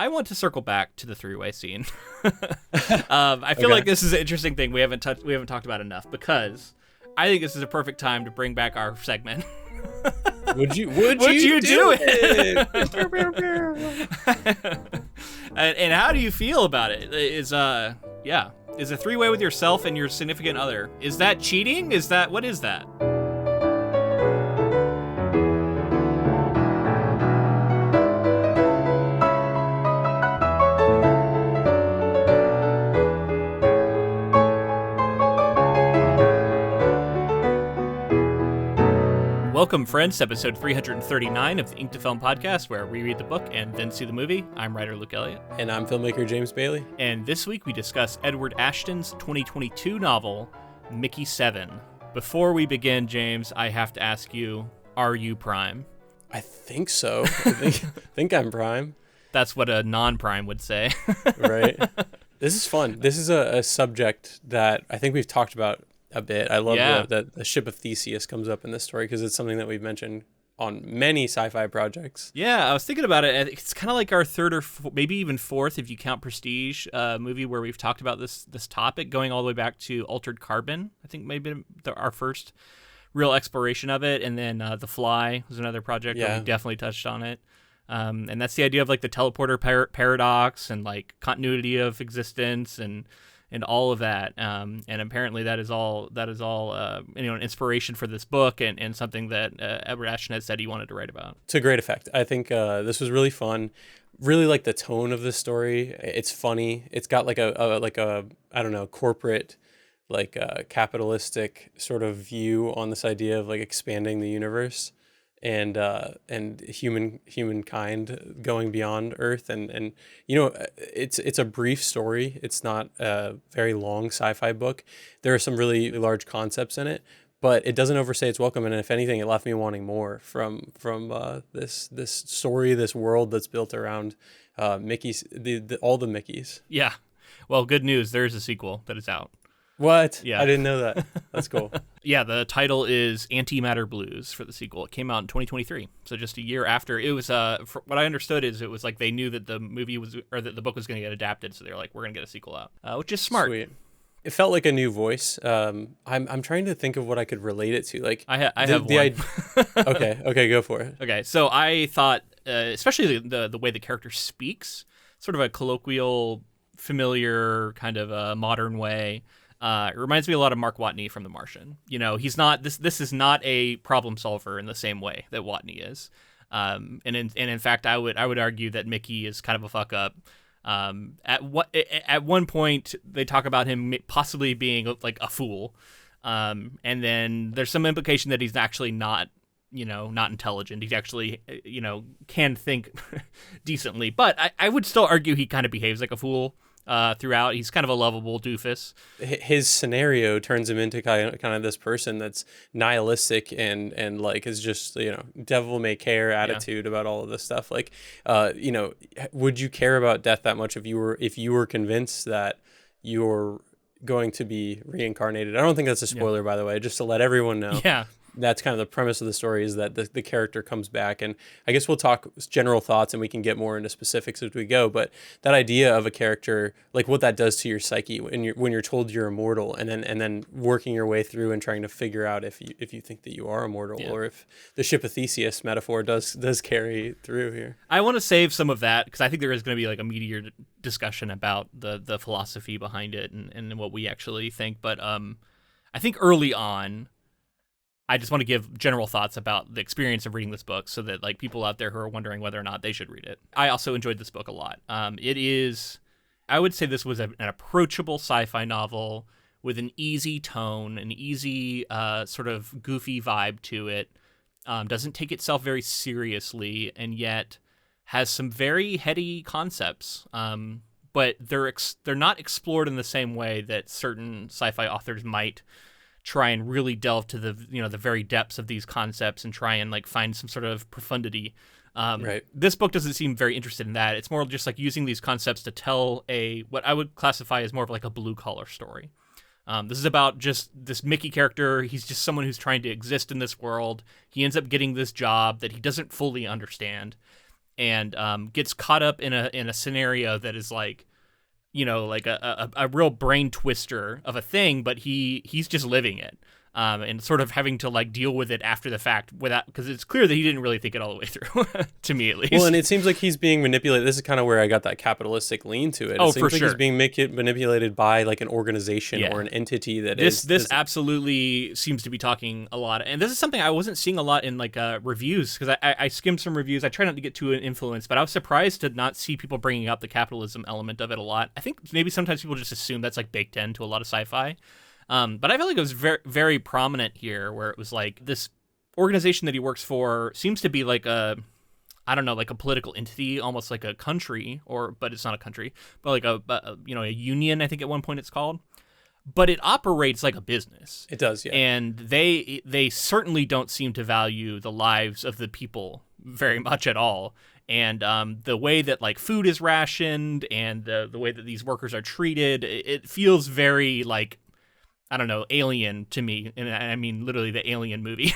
I want to circle back to the three-way scene. I feel like this is an interesting thing we haven't talked about enough, because I think this is a perfect time to bring back our segment. Would you do it? And how do you feel about it? Is a three-way with yourself and your significant other, is that cheating? What is that? Welcome, friends, to episode 339 of the Ink to Film podcast, where we read the book and then see the movie. I'm writer Luke Elliott. And I'm filmmaker James Bailey. And this week we discuss Edward Ashton's 2022 novel, Mickey7. Before we begin, James, I have to ask you, are you Prime? I think so. I think I'm Prime. That's what a non-Prime would say. Right. This is fun. This is a subject that I think we've talked about a bit. I love that the ship of Theseus comes up in this story because it's something that we've mentioned on many sci-fi projects. Yeah, I was thinking about it. It's kind of like our third or maybe even fourth, if you count Prestige, movie where we've talked about this topic, going all the way back to Altered Carbon. I think maybe our first real exploration of it, and then The Fly was another project where we definitely touched on it. And that's the idea of like the teleporter paradox and like continuity of existence and all of that, and apparently that is all an inspiration for this book and something that Edward Ashton had said he wanted to write about. To great effect. I think this was really fun. Really like the tone of the story. It's funny. It's got like a I don't know, corporate, like capitalistic sort of view on this idea of like expanding the universe and humankind going beyond Earth, and it's a brief story. It's not a very long sci-fi book. There are some really large concepts in it, but it doesn't overstay its welcome. And if anything, it left me wanting more from this story, this world that's built around Mickey's, all the Mickeys. Yeah, well, good news. There's a sequel that is out. What? Yeah. I didn't know that. That's cool. Yeah, the title is Antimatter Blues for the sequel. It came out in 2023, so just a year after. It was, what I understood is it was like they knew that the movie was, or that the book was going to get adapted, so they were like, we're going to get a sequel out, which is smart. Sweet. It felt like a new voice. I'm trying to think of what I could relate it to. Like I have one. Okay, go for it. Okay, so I thought, especially the way the character speaks, sort of a colloquial, familiar kind of modern way. It reminds me a lot of Mark Watney from The Martian. You know, he's not this is not a problem solver in the same way that Watney is. And in fact, I would argue that Mickey is kind of a fuck up. At one point they talk about him possibly being like a fool. And then there's some implication that he's actually not intelligent. He actually, can think decently. But I would still argue he kind of behaves like a fool throughout. He's kind of a lovable doofus. His scenario turns him into kind of this person that's nihilistic and like is just, devil may care attitude about all of this stuff. Like, would you care about death that much if you were convinced that you're going to be reincarnated? I don't think that's a spoiler, by the way, just to let everyone know. Yeah. That's kind of the premise of the story, is that the character comes back. And I guess we'll talk general thoughts and we can get more into specifics as we go. But that idea of a character, like what that does to your psyche when you're told you're immortal, and then working your way through and trying to figure out if you think that you are immortal, or if the ship of Theseus metaphor does carry through here. I want to save some of that because I think there is going to be like a meatier discussion about the philosophy behind it and what we actually think. But I think early on, I just want to give general thoughts about the experience of reading this book so that like people out there who are wondering whether or not they should read it. I also enjoyed this book a lot. I would say this was an approachable sci-fi novel with an easy tone, an easy sort of goofy vibe to it. Doesn't take itself very seriously and yet has some very heady concepts. But they're not explored in the same way that certain sci-fi authors might try and really delve to the very depths of these concepts and try and like find some sort of profundity. Right. This book doesn't seem very interested in that. It's more just like using these concepts to tell what I would classify as more of like a blue collar story. This is about just this Mickey character. He's just someone who's trying to exist in this world. He ends up getting this job that he doesn't fully understand. and gets caught up in a scenario that is like, like a real brain twister of a thing, but he's just living it. And sort of having to like deal with it after the fact because it's clear that he didn't really think it all the way through, to me at least. Well, and it seems like he's being manipulated. This is kind of where I got that capitalistic lean to it. Oh, it seems for like sure. He's being manipulated by like an organization or an entity that this absolutely seems to be talking a lot. And this is something I wasn't seeing a lot in like reviews, because I skimmed some reviews. I try not to get too influenced, but I was surprised to not see people bringing up the capitalism element of it a lot. I think maybe sometimes people just assume that's like baked into a lot of sci-fi. But I feel like it was very, very prominent here, where it was like this organization that he works for seems to be like like a political entity, almost like a country, but it's not a country, but like a union, I think at one point it's called. But it operates like a business. It does, yeah. And they certainly don't seem to value the lives of the people very much at all. And the way that like food is rationed and the way that these workers are treated, it feels very like, I don't know, Alien to me, and I mean literally the Alien movie.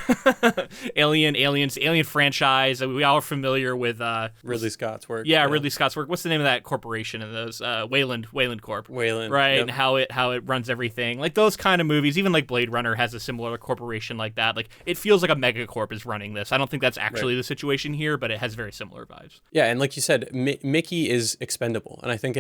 Alien franchise. We all are familiar with Ridley Scott's work. Yeah, Ridley Scott's work. What's the name of that corporation in those? Wayland Corp. Wayland, right? Yep. And how it runs everything. Like those kind of movies. Even like Blade Runner has a similar corporation like that. Like it feels like a megacorp is running this. I don't think that's actually the situation here, but it has very similar vibes. Yeah, and like you said, Mickey is expendable, and I think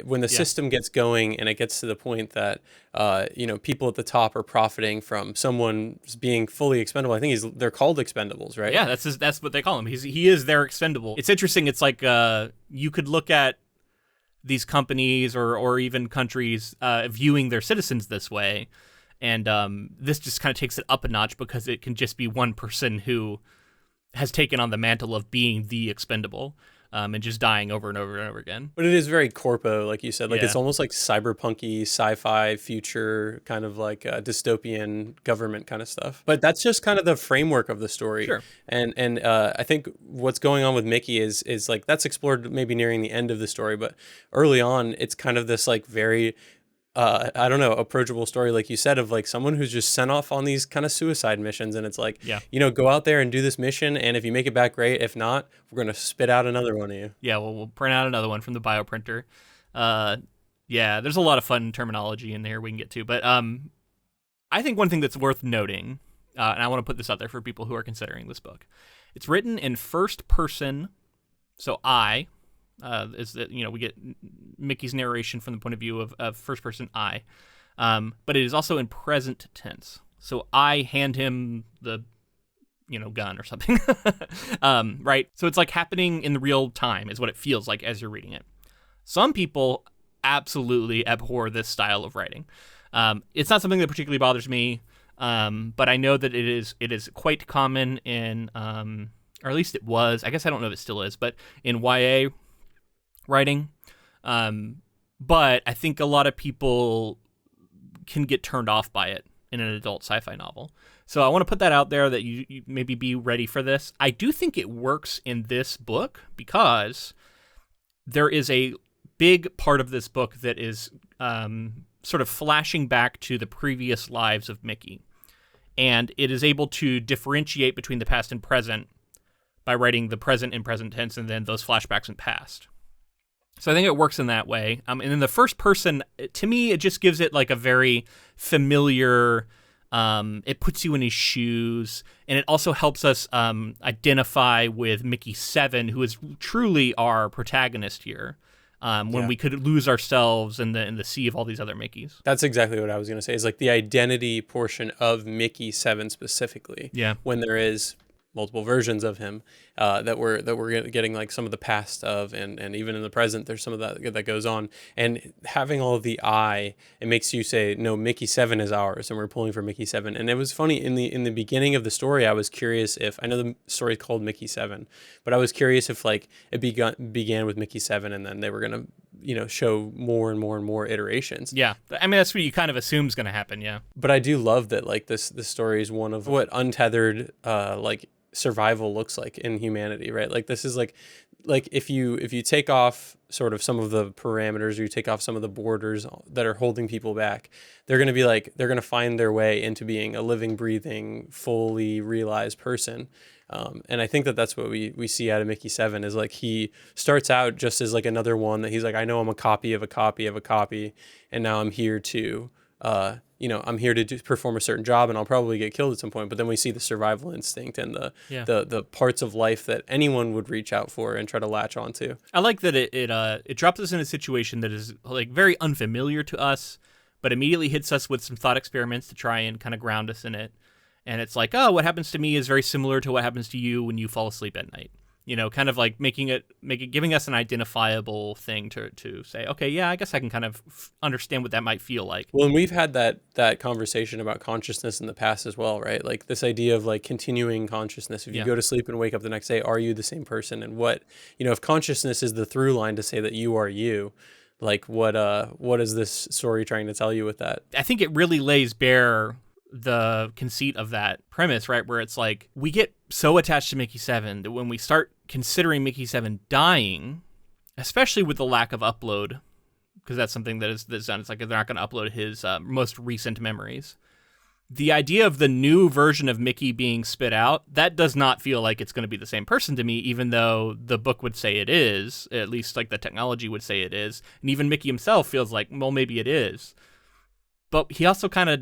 when the system gets going and it gets to the point that people at the top are profiting from someone being fully expendable. I think they're called expendables, right? Yeah, that's what they call him. He is their expendable. It's interesting. It's like you could look at these companies or even countries viewing their citizens this way, and this just kind of takes it up a notch, because it can just be one person who has taken on the mantle of being the expendable. And just dying over and over and over again. But it is very corpo, like you said. Like Yeah. It's almost like cyberpunky, sci-fi, future, kind of like dystopian government kind of stuff. But that's just kind of the framework of the story. Sure. And I think what's going on with Mickey is like that's explored maybe nearing the end of the story, but early on, it's kind of this like very I don't know, approachable story, like you said, of like someone who's just sent off on these kind of suicide missions, and it's like, go out there and do this mission, and if you make it back, great. If not, we're gonna spit out another one of you. Yeah, well, we'll print out another one from the bioprinter. Yeah, there's a lot of fun terminology in there we can get to, but I think one thing that's worth noting, and I want to put this out there for people who are considering this book, it's written in first person, so I. Is that we get Mickey's narration from the point of view of first person I, but it is also in present tense. So I hand him the gun or something, right? So it's like happening in the real time is what it feels like as you're reading it. Some people absolutely abhor this style of writing. It's not something that particularly bothers me, but I know that it is quite common in, or at least it was. I guess I don't know if it still is, but in YA writing, but I think a lot of people can get turned off by it in an adult sci-fi novel. So I want to put that out there, that you maybe be ready for this. I do think it works in this book because there is a big part of this book that is sort of flashing back to the previous lives of Mickey, and it is able to differentiate between the past and present by writing the present in present tense and then those flashbacks in past. So I think it works in that way. And in the first person, to me, it just gives it like a very familiar, it puts you in his shoes, and it also helps us identify with Mickey7, who is truly our protagonist here, when we could lose ourselves in the sea of all these other Mickeys. That's exactly what I was going to say, is like the identity portion of Mickey7 specifically. Yeah. When there is multiple versions of him that we're getting like some of the past of, and even in the present there's some of that goes on, and having all of the it makes you say, no, Mickey7 is ours, and we're pulling for Mickey7. And it was funny, in the beginning of the story, I was curious if, I know the story is called Mickey7, but I was curious if like it began with Mickey7 and then they were gonna show more and more and more iterations. Yeah, I mean that's what you kind of assume is going to happen. Yeah, but I do love that like this story is one of what untethered like survival looks like in humanity, right? Like this is like like if you take off sort of some of the parameters, or you take off some of the borders that are holding people back, they're going to be like, they're going to find their way into being a living, breathing, fully realized person. And I think that that's what we see out of Mickey 7, is like, he starts out just as like another one that he's like, I know I'm a copy of a copy of a copy, and now I'm here to I'm here to perform a certain job, and I'll probably get killed at some point. But then we see the survival instinct and the parts of life that anyone would reach out for and try to latch onto. I like that it drops us in a situation that is like very unfamiliar to us, but immediately hits us with some thought experiments to try and kind of ground us in it. And it's like, oh, what happens to me is very similar to what happens to you when you fall asleep at night. Kind of like giving us an identifiable thing to say, okay, yeah, I guess I can kind of understand what that might feel like. Well, and we've had that conversation about consciousness in the past as well, right? Like this idea of like continuing consciousness. If you go to sleep and wake up the next day, are you the same person? And what, if consciousness is the through line to say that you are you, like what is this story trying to tell you with that? I think it really lays bare the conceit of that premise, right? Where it's like, we get so attached to Mickey 7 that when we start considering Mickey 7 dying, especially with the lack of upload, because that's something that's done. It's like they're not going to upload his most recent memories. The idea of the new version of Mickey being spit out, that does not feel like it's going to be the same person to me, even though the book would say it is, at least like the technology would say it is. And even Mickey himself feels like, well, maybe it is. But he also kind of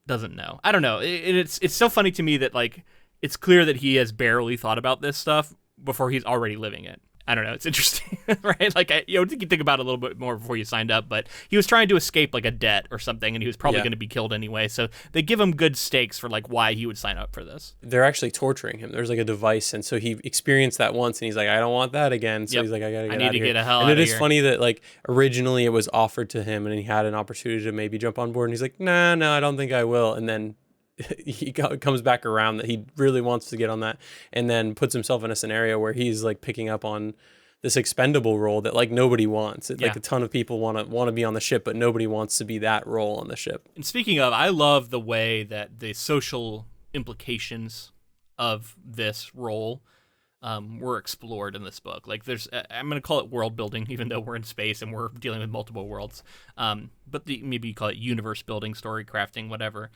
doesn't know. I don't know. It's so funny to me that like it's clear that he has barely thought about this stuff before he's already living it. I don't know. It's interesting, right? Like you think about it a little bit more before you signed up, but he was trying to escape like a debt or something, and he was probably going to be killed anyway. So they give him good stakes for like why he would sign up for this. They're actually torturing him. There's like a device, and so he experienced that once, and he's like, I don't want that again. So he's like, I need to get the hell out of here. And it is here. funny that like originally it was offered to him, and he had an opportunity to maybe jump on board, and he's like, no, I don't think I will. And then he comes back around that he really wants to get on that, and then puts himself in a scenario where he's like picking up on this expendable role that like nobody wants. Like a ton of people want to be on the ship, but nobody wants to be that role on the ship. And speaking of, I love the way that the social implications of this role were explored in this book. Like I'm going to call it world building, even though we're in space and we're dealing with multiple worlds. But maybe you call it universe building, story crafting, whatever.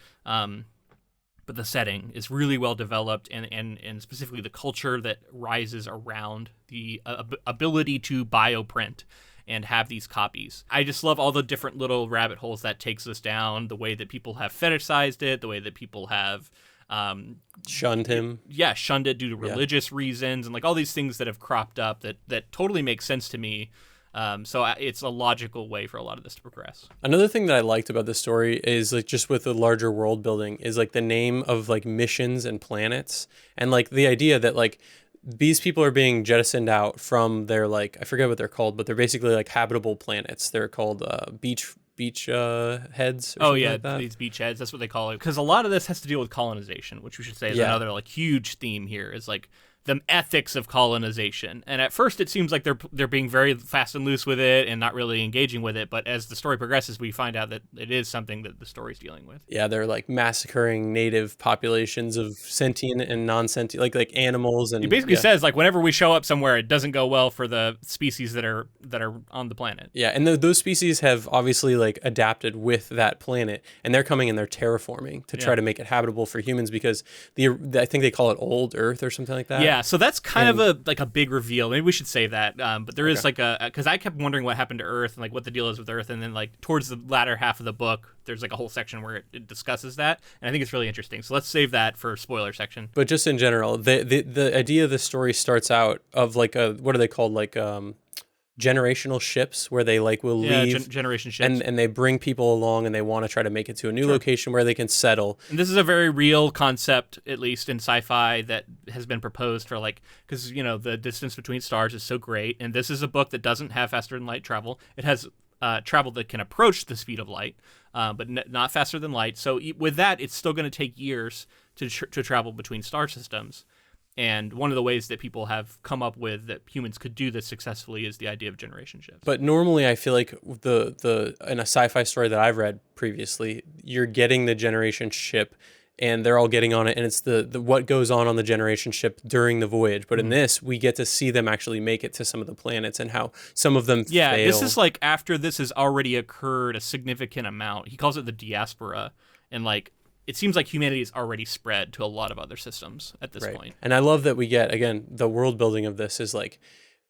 But the setting is really well developed, and specifically the culture that rises around the ability to bioprint and have these copies. I just love all the different little rabbit holes that takes us down, the way that people have fetishized it, the way that people have shunned him. Yeah, shunned it due to religious reasons, and like all these things that have cropped up that totally make sense to me. So it's a logical way for a lot of this to progress. Another thing that I liked about this story is like just with the larger world building is like the name of like missions and planets, and like the idea that like these people are being jettisoned out from their like, I forget what they're called, but they're basically like habitable planets. They're called beach heads. Oh yeah, like these beach heads. That's what they call it. Because a lot of this has to deal with colonization, which we should say is another like huge theme here. Is like the ethics of colonization. And at first it seems like they're being very fast and loose with it and not really engaging with it, but as the story progresses we find out that it is something that the story's dealing with. Yeah, they're like massacring native populations of sentient and non-sentient like animals, and he basically says like whenever we show up somewhere it doesn't go well for the species that are on the planet. Yeah, and those species have obviously like adapted with that planet, and they're coming and they're terraforming to try to make it habitable for humans, because I think they call it Old Earth or something like that. Yeah, so that's kind of a big reveal. Maybe we should save that. But there is like because I kept wondering what happened to Earth and like what the deal is with Earth, and then like towards the latter half of the book, there's like a whole section where it discusses that, and I think it's really interesting. So let's save that for spoiler section. But just in general, the idea of the story starts out of like what are they called, like generational ships, where they like will leave generation ships, and they bring people along and they want to try to make it to a new location where they can settle. And this is a very real concept, at least in sci-fi, that has been proposed for like, because the distance between stars is so great, and this is a book that doesn't have faster than light travel. It has travel that can approach the speed of light, but not faster than light. So with that, it's still going to take years to travel between star systems. And one of the ways that people have come up with that humans could do this successfully is the idea of generation ships. But normally I feel like the in a sci-fi story that I've read previously, you're getting the generation ship and they're all getting on it, and it's the what goes on the generation ship during the voyage. But in this, we get to see them actually make it to some of the planets and how some of them Yeah, fail. this is like after this has already occurred a significant amount. He calls it the diaspora, and like it seems like humanity is already spread to a lot of other systems at this point. And I love that we get, again, the world building of this is like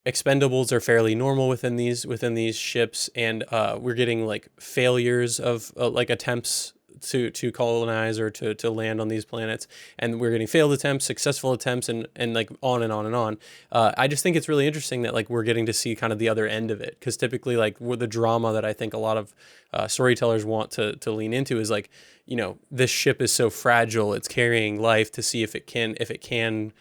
expendables are fairly normal within these ships, and we're getting like failures of like attempts to colonize or to land on these planets, and we're getting failed attempts, successful attempts, and like on and on and on. I just think it's really interesting that like we're getting to see kind of the other end of it, because typically like with the drama that I think a lot of storytellers want to lean into is like, you know, this ship is so fragile, it's carrying life, to see if it can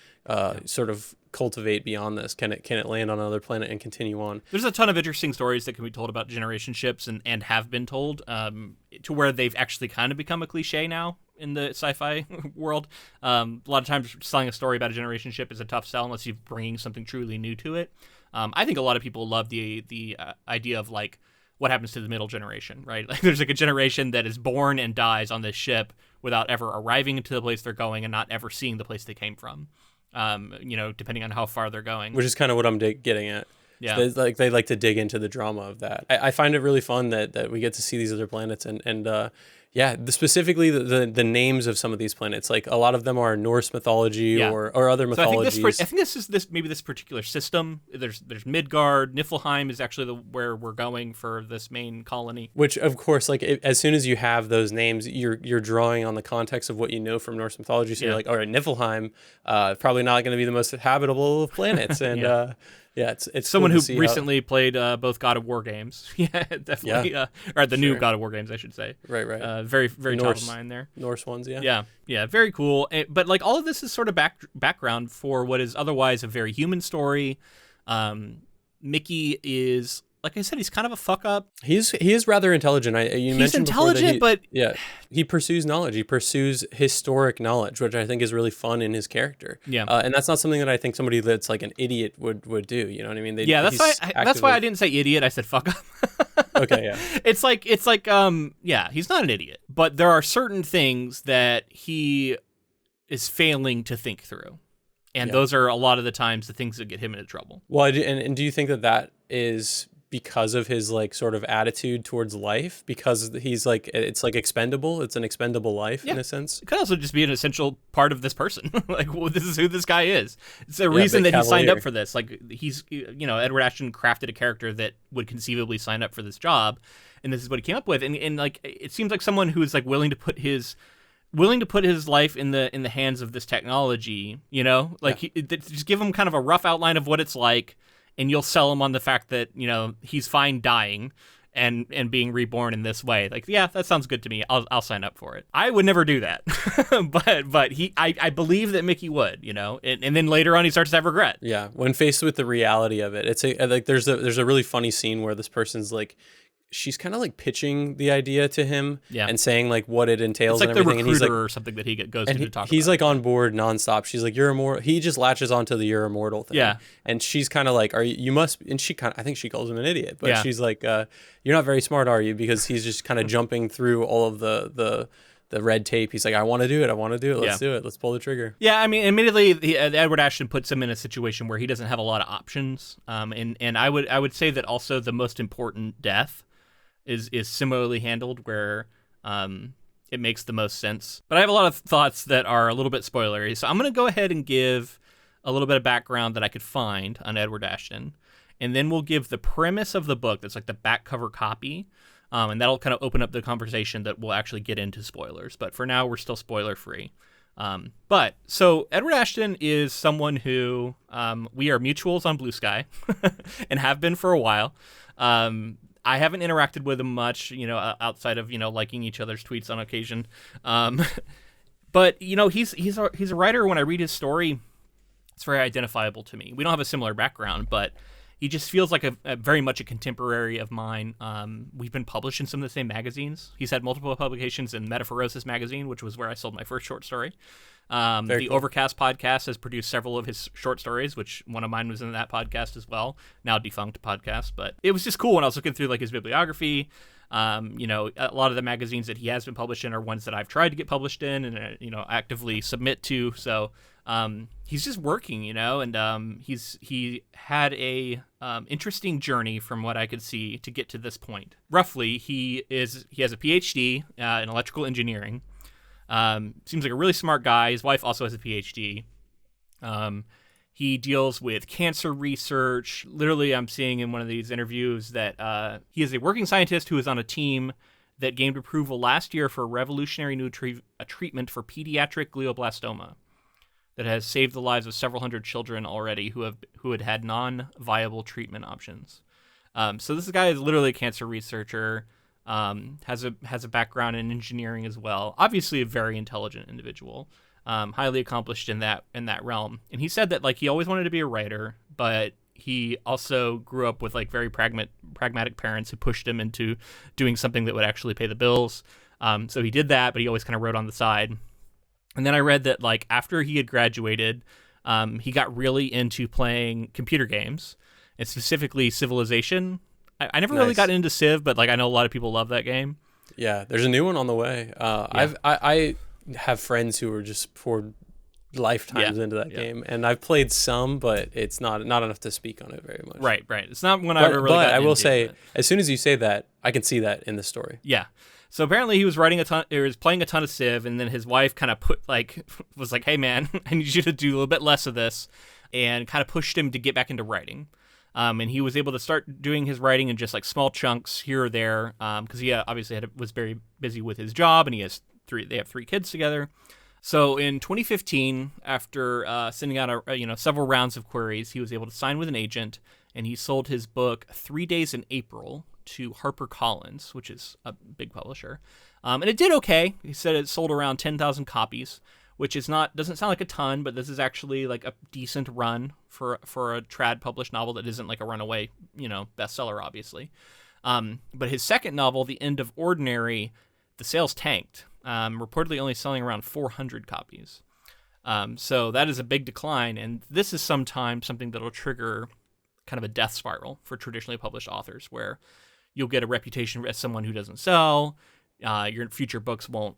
sort of cultivate beyond this. Can it land on another planet and continue on? There's a ton of interesting stories that can be told about generation ships and have been told, to where they've actually kind of become a cliche now in the sci-fi world. A lot of times selling a story about a generation ship is a tough sell unless you're bringing something truly new to it. I think a lot of people love the idea of like what happens to the middle generation, right? Like there's like a generation that is born and dies on this ship without ever arriving into the place they're going and not ever seeing the place they came from. You know, depending on how far they're going. Which is kind of what I'm getting at. Yeah. So they like to dig into the drama of that. I find it really fun that we get to see these other planets, and specifically the names of some of these planets. Like a lot of them are Norse mythology or other mythologies. I think this particular system. There's Midgard. Niflheim is actually where we're going for this main colony. Which of course, like as soon as you have those names, you're drawing on the context of what you know from Norse mythology. So you're like, all right, Niflheim, probably not going to be the most habitable of planets, and it's someone cool who recently played both God of War games. Yeah, definitely. Or the new God of War games, I should say. Right. Very top of mind there. Norse ones, yeah. Yeah, very cool. But like all of this is sort of background for what is otherwise a very human story. Mickey is, like I said, he's kind of a fuck up. He is rather intelligent. He's intelligent, but he pursues knowledge. He pursues historic knowledge, which I think is really fun in his character. Yeah, and that's not something that I think somebody that's like an idiot would do. You know what I mean? That's why I didn't say idiot. I said fuck up. Okay, yeah. It's like he's not an idiot, but there are certain things that he is failing to think through. And those are a lot of the times the things that get him into trouble. Well, and do you think that is because of his like sort of attitude towards life? Because he's like, it's like expendable. It's an expendable life in a sense. It could also just be an essential part of this person. Like, well, this is who this guy is. It's the reason that he signed up for this. Like he's, Edward Ashton crafted a character that would conceivably sign up for this job. And this is what he came up with. And like, it seems like someone who is like willing to put his life in the hands of this technology, just give him kind of a rough outline of what it's like, and you'll sell him on the fact that, he's fine dying and being reborn in this way. Like, yeah, that sounds good to me. I'll sign up for it. I would never do that. but I believe that Mickey would, and then later on he starts to have regret. Yeah. When faced with the reality of it, it's like there's a really funny scene where this person's like, she's kind of like pitching the idea to him and saying like what it entails. It's like and everything. The recruiter and he's like, or something that he goes to talk he's about. like on board nonstop. She's like, you're immortal. He just latches onto the you're immortal thing. Yeah. And she's kind of like, you must, and I think she calls him an idiot, but she's like, you're not very smart, are you? Because he's just kind of jumping through all of the red tape. He's like, I want to do it. Let's do it. Let's pull the trigger. Yeah, I mean, admittedly, Edward Ashton puts him in a situation where he doesn't have a lot of options. And I would say that also the most important death is similarly handled, where it makes the most sense. But I have a lot of thoughts that are a little bit spoilery, so I'm going to go ahead and give a little bit of background that I could find on Edward Ashton, and then we'll give the premise of the book that's like the back cover copy, and that'll kind of open up the conversation that we'll actually get into spoilers. But for now, we're still spoiler-free. So Edward Ashton is someone who we are mutuals on Blue Sky and have been for a while. I haven't interacted with him much, outside of, liking each other's tweets on occasion. But, he's a writer. When I read his story, it's very identifiable to me. We don't have a similar background, but he just feels like a very much a contemporary of mine. We've been published in some of the same magazines. He's had multiple publications in Metaphorosis magazine, which was where I sold my first short story. Very The cool. Overcast podcast has produced several of his short stories, which one of mine was in that podcast as well. Now defunct podcast, but it was just cool when I was looking through like his bibliography. A lot of the magazines that he has been published in are ones that I've tried to get published in and actively submit to. So he's just working, and he had a interesting journey from what I could see to get to this point. Roughly, he has a PhD in electrical engineering. Seems like a really smart guy. His wife also has a PhD. He deals with cancer research. Literally, I'm seeing in one of these interviews that he is a working scientist who is on a team that gained approval last year for a revolutionary new treatment for pediatric glioblastoma that has saved the lives of several hundred children already who had non-viable treatment options. So this guy is literally a cancer researcher. Has a background in engineering as well. Obviously, a very intelligent individual. Highly accomplished in that realm. And he said that like he always wanted to be a writer, but he also grew up with like very pragmatic parents who pushed him into doing something that would actually pay the bills. So he did that, but he always kind of wrote on the side. And then I read that like after he had graduated, he got really into playing computer games, and specifically Civilization. I never really got into Civ, but like I know a lot of people love that game. Yeah, there's a new one on the way. I have friends who are just poured lifetimes into that game, and I've played some, but it's not enough to speak on it very much. Right. It's not one I ever really got into. But I will say, as soon as you say that, I can see that in the story. Yeah. So apparently he was playing a ton of Civ, and then his wife kind of was like, "Hey man, I need you to do a little bit less of this," and kind of pushed him to get back into writing. And he was able to start doing his writing in just like small chunks here or there, because he obviously was very busy with his job, and they have 3 kids together. So in 2015, after sending out several rounds of queries, he was able to sign with an agent, and he sold his book 3 Days in April to HarperCollins, which is a big publisher. And it did okay. He said it sold around 10,000 copies, which doesn't sound like a ton, but this is actually like a decent run for a trad published novel that isn't like a runaway, bestseller, obviously. But his second novel, The End of Ordinary, the sales tanked, reportedly only selling around 400 copies. So that is a big decline, and this is sometimes something that'll trigger kind of a death spiral for traditionally published authors, where you'll get a reputation as someone who doesn't sell. Your future books won't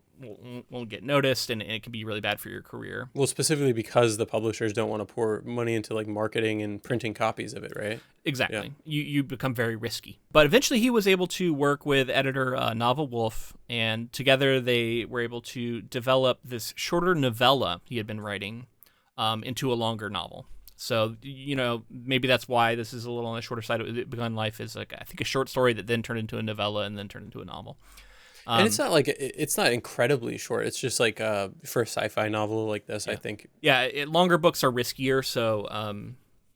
get noticed, and it can be really bad for your career. Well, specifically because the publishers don't want to pour money into like marketing and printing copies of it, right? Exactly. Yeah. You become very risky. But eventually he was able to work with editor Nava Wolf, and together they were able to develop this shorter novella he had been writing into a longer novel. So, maybe that's why this is a little on the shorter side. It Begun Life is like, I think, a short story that then turned into a novella and then turned into a novel. And it's not incredibly short. It's just like for a sci-fi novel like this, I think. Yeah, longer books are riskier. So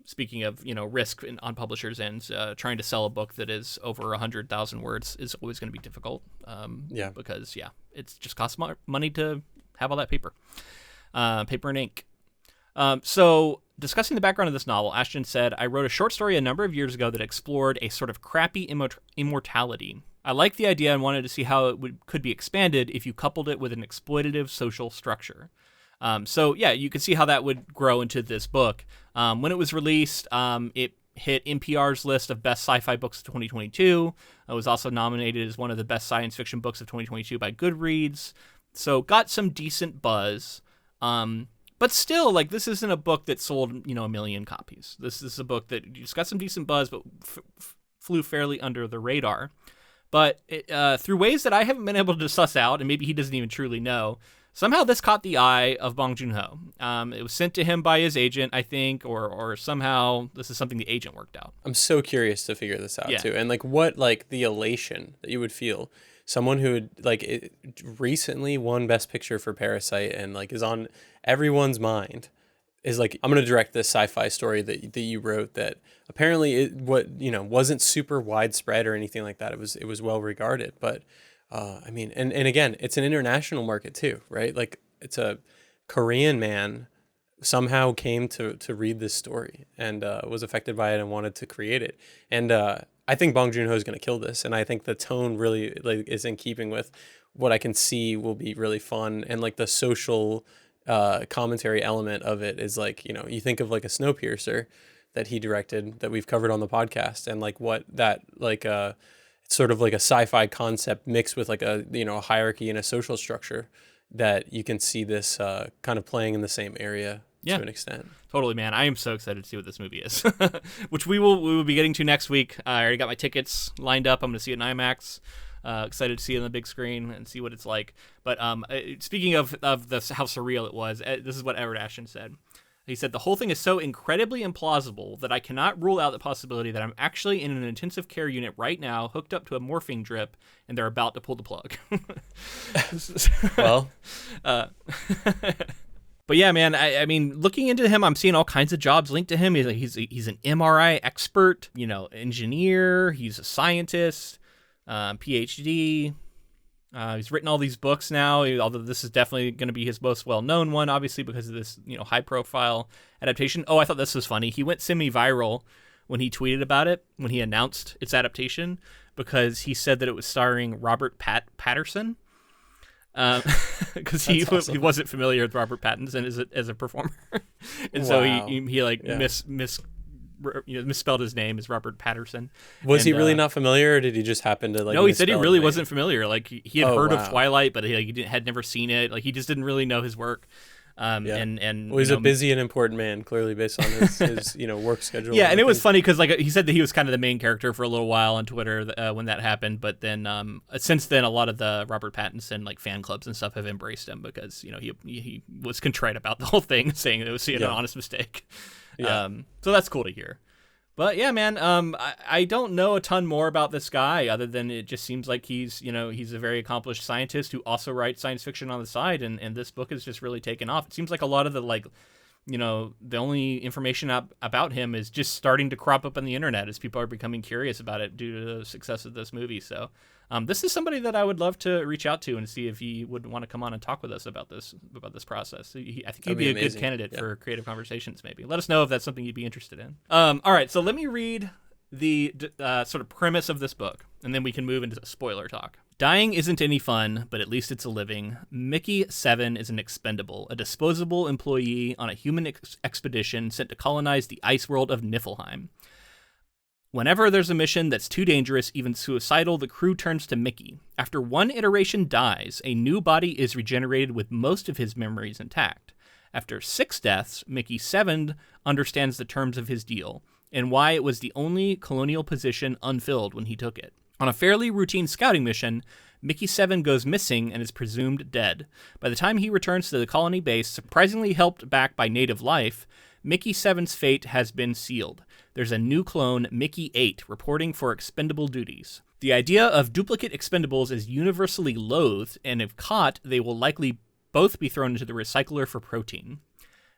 speaking of, risk on publishers' ends, trying to sell a book that is over 100,000 words is always going to be difficult. Because, it just costs money to have all that paper and ink. So discussing the background of this novel, Ashton said, "I wrote a short story a number of years ago that explored a sort of crappy immortality. I liked the idea and wanted to see how it could be expanded if you coupled it with an exploitative social structure." You could see how that would grow into this book. When it was released, it hit NPR's list of best sci-fi books of 2022. It was also nominated as one of the best science fiction books of 2022 by Goodreads. So got some decent buzz. But still, like, this isn't a book that sold, 1 million copies. This is a book that just got some decent buzz, but flew fairly under the radar. But through ways that I haven't been able to suss out, and maybe he doesn't even truly know, somehow this caught the eye of Bong Joon-Ho. It was sent to him by his agent, I think, or somehow this is something the agent worked out. I'm so curious to figure this out, too. And, like, what, like, the elation that you would feel. Someone who had, recently won Best Picture for Parasite and, like, is on everyone's mind is like, I'm going to direct this sci-fi story that you wrote that apparently wasn't super widespread or anything like that. It was well regarded, but and again, it's an international market too, right? Like, it's a Korean man somehow came to read this story and was affected by it and wanted to create it. And I think Bong Joon-Ho is going to kill this, and I think the tone really is in keeping with what I can see will be really fun, and like the social commentary element of it is like, you know, you think of like a Snowpiercer that he directed that we've covered on the podcast, and like what that like it's sort of like a sci-fi concept mixed with like a, you know, a hierarchy and a social structure, that you can see this kind of playing in the same area Yeah. to an extent. Totally, man. I am so excited to see what this movie is, which we will be getting to next week. I already got my tickets lined up. I'm going to see it in IMAX. Excited to see it on the big screen and see what it's like. But speaking of how surreal it was, this is what Edward Ashton said. He said, "The whole thing is so incredibly implausible that I cannot rule out the possibility that I'm actually in an intensive care unit right now, hooked up to a morphine drip, and they're about to pull the plug." Well, but yeah, man, I mean, looking into him, I'm seeing all kinds of jobs linked to him. He's an MRI expert, you know, engineer. He's a scientist, PhD. He's written all these books now, although this is definitely going to be his most well-known one, obviously, because of this, you know, high-profile adaptation. Oh, I thought this was funny. He went semi-viral when he tweeted about it, when he announced its adaptation, because he said that it was starring Robert Patterson, because he wasn't familiar with Robert Pattinson as a performer, and so he like misspelled his name as Robert Patterson. Was he really not familiar, or did he just happen to like? No, he said he really wasn't familiar. Like he had heard of wow. Twilight, but he had never seen it. Like he just didn't really know his work. And well, he's a busy and important man, clearly, based on his you know, work schedule. Yeah, and it was funny because like he said that he was kind of the main character for a little while on Twitter when that happened, but then since then a lot of the Robert Pattinson like fan clubs and stuff have embraced him, because, you know, he was contrite about the whole thing, saying it was an honest mistake. Yeah. So that's cool to hear. But yeah, man, I don't know a ton more about this guy other than it just seems like he's a very accomplished scientist who also writes science fiction on the side, and this book has just really taken off. It seems like a lot of the, like, you know, the only information about him is just starting to crop up on the internet as people are becoming curious about it due to the success of this movie. So this is somebody that I would love to reach out to and see if he would want to come on and talk with us about this process. I think he'd be a good candidate for creative conversations. Maybe let us know if that's something you'd be interested in. All right, so let me read the sort of premise of this book, and then we can move into spoiler talk. Dying isn't any fun, but at least it's a living. Mickey7 is an expendable, a disposable employee on a human expedition sent to colonize the ice world of Niflheim. Whenever there's a mission that's too dangerous, even suicidal, the crew turns to Mickey. After one iteration dies, a new body is regenerated with most of his memories intact. After 6 deaths, Mickey7 understands the terms of his deal, and why it was the only colonial position unfilled when he took it. On a fairly routine scouting mission, Mickey7 goes missing and is presumed dead. By the time he returns to the colony base, surprisingly helped back by native life, Mickey7's fate has been sealed. There's a new clone, Mickey8, reporting for expendable duties. The idea of duplicate expendables is universally loathed, and if caught, they will likely both be thrown into the recycler for protein.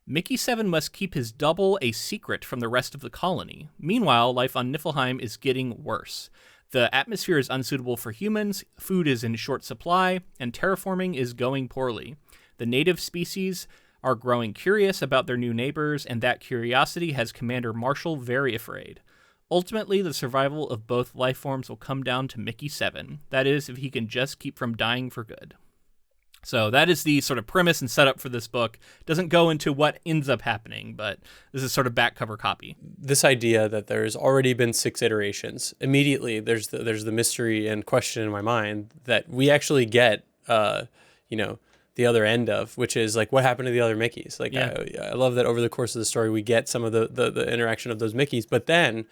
Mickey7 must keep his double a secret from the rest of the colony. Meanwhile, life on Niflheim is getting worse. The atmosphere is unsuitable for humans, food is in short supply, and terraforming is going poorly. The native species are growing curious about their new neighbors, and that curiosity has Commander Marshall very afraid. Ultimately, the survival of both life forms will come down to Mickey7. That is, if he can just keep from dying for good. So that is the sort of premise and setup for this book. Doesn't go into what ends up happening, but this is sort of back cover copy. This idea that there's already been 6 iterations, immediately there's the mystery and question in my mind that we actually get, you know, the other end of, which is like, what happened to the other Mickeys? Like, yeah. I love that over the course of the story, we get some of the interaction of those Mickeys, but then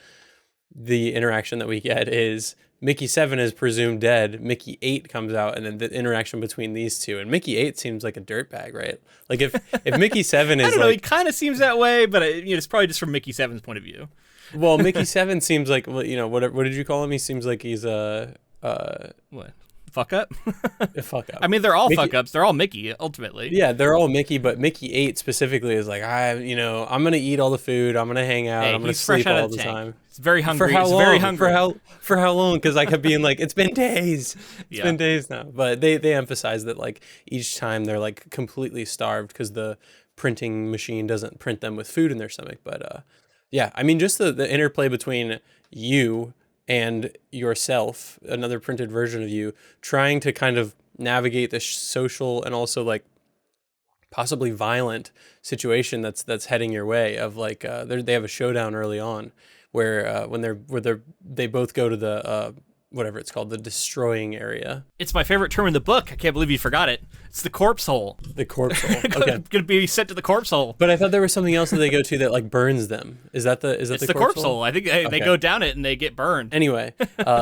the interaction that we get is Mickey7 is presumed dead. Mickey8 comes out, and then the interaction between these two. And Mickey8 seems like a dirtbag, right? Like if Mickey7 is, I don't know, he kind of seems that way, but it's probably just from Mickey7's point of view. Well, Mickey7 seems like, well, you know, what did you call him? He seems like he's a what? Fuck up? A fuck up. I mean, they're all fuck ups. They're all Mickey, ultimately. Yeah, they're all Mickey, but Mickey8 specifically is like, I'm going to eat all the food. I'm going to hang out. I'm going to sleep all the time. It's very hungry. For how long? Very hungry. For how long? Because I kept being like, it's been days. It's been days now. But they emphasize that like each time they're like completely starved because the printing machine doesn't print them with food in their stomach. But yeah, I mean, just the interplay between you and yourself, another printed version of you, trying to kind of navigate the social and also like possibly violent situation that's heading your way. Of like they have a showdown early on where they both go to the whatever it's called, the destroying area. It's my favorite term in the book. I can't believe you forgot it. It's the corpse hole. The corpse hole. Okay. Gonna be sent to the corpse hole. But I thought there was something else that they go to that like burns them. Is that It's the the corpse hole? I think they go down it and they get burned. Anyway,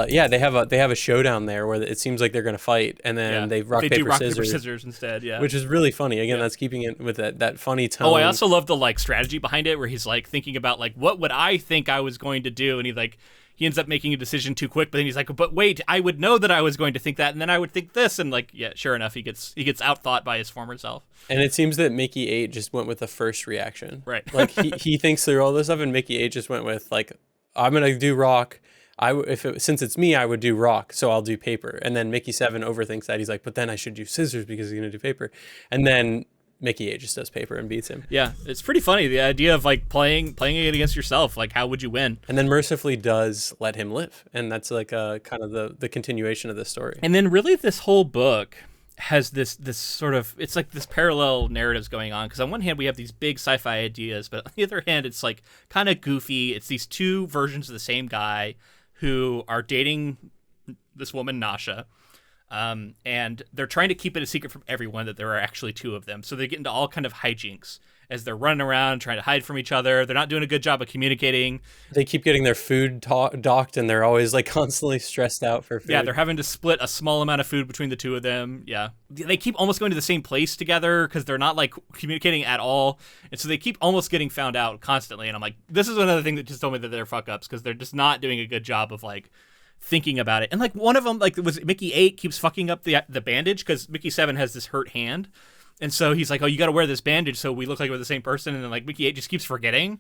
yeah, they have a showdown there where it seems like they're gonna fight, and then they do rock paper scissors instead. Yeah, which is really funny. Again, that's keeping it with that funny tone. Oh, I also love the like strategy behind it, where he's like thinking about like what would I think I was going to do, and he ends up making a decision too quick, but then he's like, but wait, I would know that I was going to think that, and then I would think this, and like, yeah, sure enough, he gets outthought by his former self. And it seems that Mickey 8 just went with the first reaction. Right. Like he thinks through all this stuff, and Mickey 8 just went with like, I'm gonna do rock. Since it's me, I would do rock, so I'll do paper. And then Mickey 7 overthinks that. He's like, but then I should do scissors because he's gonna do paper. And then Mickey 8 just does paper and beats him. Yeah, it's pretty funny, the idea of like playing it against yourself. Like, how would you win? And then mercifully does let him live, and that's like kind of the continuation of the story. And then really, this whole book has this sort of, it's like this parallel narratives going on, because on one hand we have these big sci-fi ideas, but on the other hand it's like kind of goofy. It's these two versions of the same guy who are dating this woman Nasha. And they're trying to keep it a secret from everyone that there are actually two of them. So they get into all kind of hijinks as they're running around trying to hide from each other. They're not doing a good job of communicating. They keep getting their food docked, and they're always like constantly stressed out for food. Yeah, they're having to split a small amount of food between the two of them. Yeah. They keep almost going to the same place together because they're not like communicating at all. And so they keep almost getting found out constantly. And I'm like, this is another thing that just told me that they're fuck ups, because they're just not doing a good job of like thinking about it. And like one of them, like, was Mickey 8 keeps fucking up the bandage because Mickey 7 has this hurt hand, and so he's like, oh, you got to wear this bandage so we look like we're the same person. And then like Mickey 8 just keeps forgetting,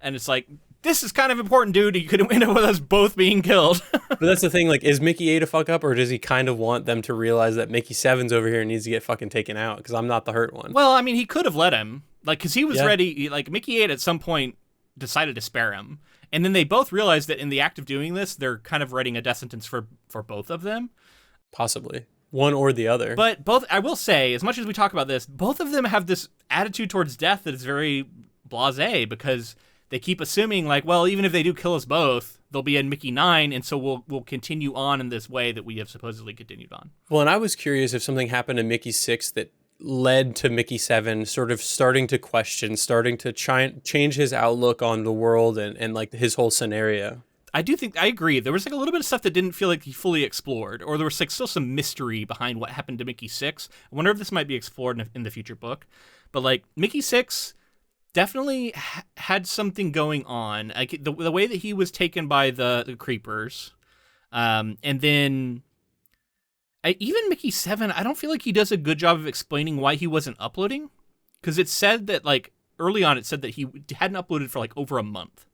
and it's like, this is kind of important, dude. You could end up with us both being killed. But that's the thing, like, is Mickey 8 a fuck up, or does he kind of want them to realize that Mickey 7's over here and needs to get fucking taken out because I'm not the hurt one? Well, I mean, he could have let him, like, because he was ready. Like, Mickey 8 at some point decided to spare him. And then they both realized that in the act of doing this, they're kind of writing a death sentence for both of them. Possibly. One or the other. But both, I will say, as much as we talk about this, both of them have this attitude towards death that is very blasé, because they keep assuming, like, well, even if they do kill us both, they'll be in Mickey 9, and so we'll continue on in this way that we have supposedly continued on. Well, and I was curious if something happened in Mickey 6 that led to Mickey 7 sort of starting to question, starting to change his outlook on the world and like his whole scenario. I agree. There was like a little bit of stuff that didn't feel like he fully explored, or there was like still some mystery behind what happened to Mickey 6. I wonder if this might be explored in the future book. But like Mickey 6 definitely had something going on. Like the way that he was taken by the creepers, and then even Mickey 7, I don't feel like he does a good job of explaining why he wasn't uploading, because it said that like early on it said that he hadn't uploaded for like over a month,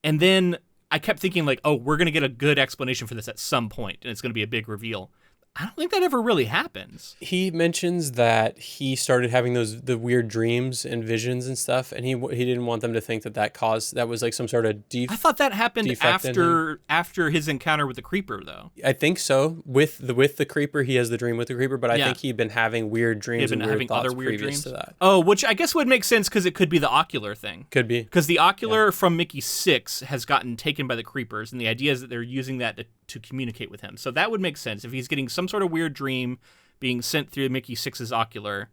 and then I kept thinking like, oh, we're gonna get a good explanation for this at some point, and it's gonna be a big reveal. I don't think that ever really happens. He mentions that he started having the weird dreams and visions and stuff, and he didn't want them to think that was like some sort of I thought that happened after his encounter with the creeper, though. I think so. With the creeper, he has the dream with the creeper, but I think he'd been having weird dreams and weird thoughts previous to that. Oh, which I guess would make sense, because it could be the ocular thing. Could be. Because the ocular from Mickey 6 has gotten taken by the creepers, and the idea is that they're using that to communicate with him. So that would make sense if he's getting some sort of weird dream being sent through Mickey 6's ocular.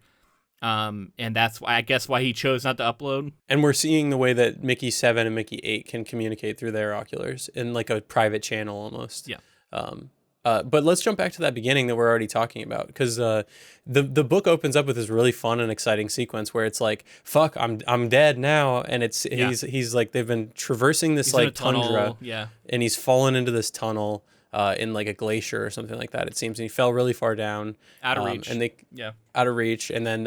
And that's why he chose not to upload. And we're seeing the way that Mickey 7 and Mickey 8 can communicate through their oculars in like a private channel almost. Yeah. But let's jump back to that beginning that we're already talking about, because the book opens up with this really fun and exciting sequence where it's like, fuck, I'm dead now, and he's like, they've been traversing this like tundra, and he's fallen into this tunnel in like a glacier or something like that, it seems, and he fell really far down, out of reach, out of reach, and then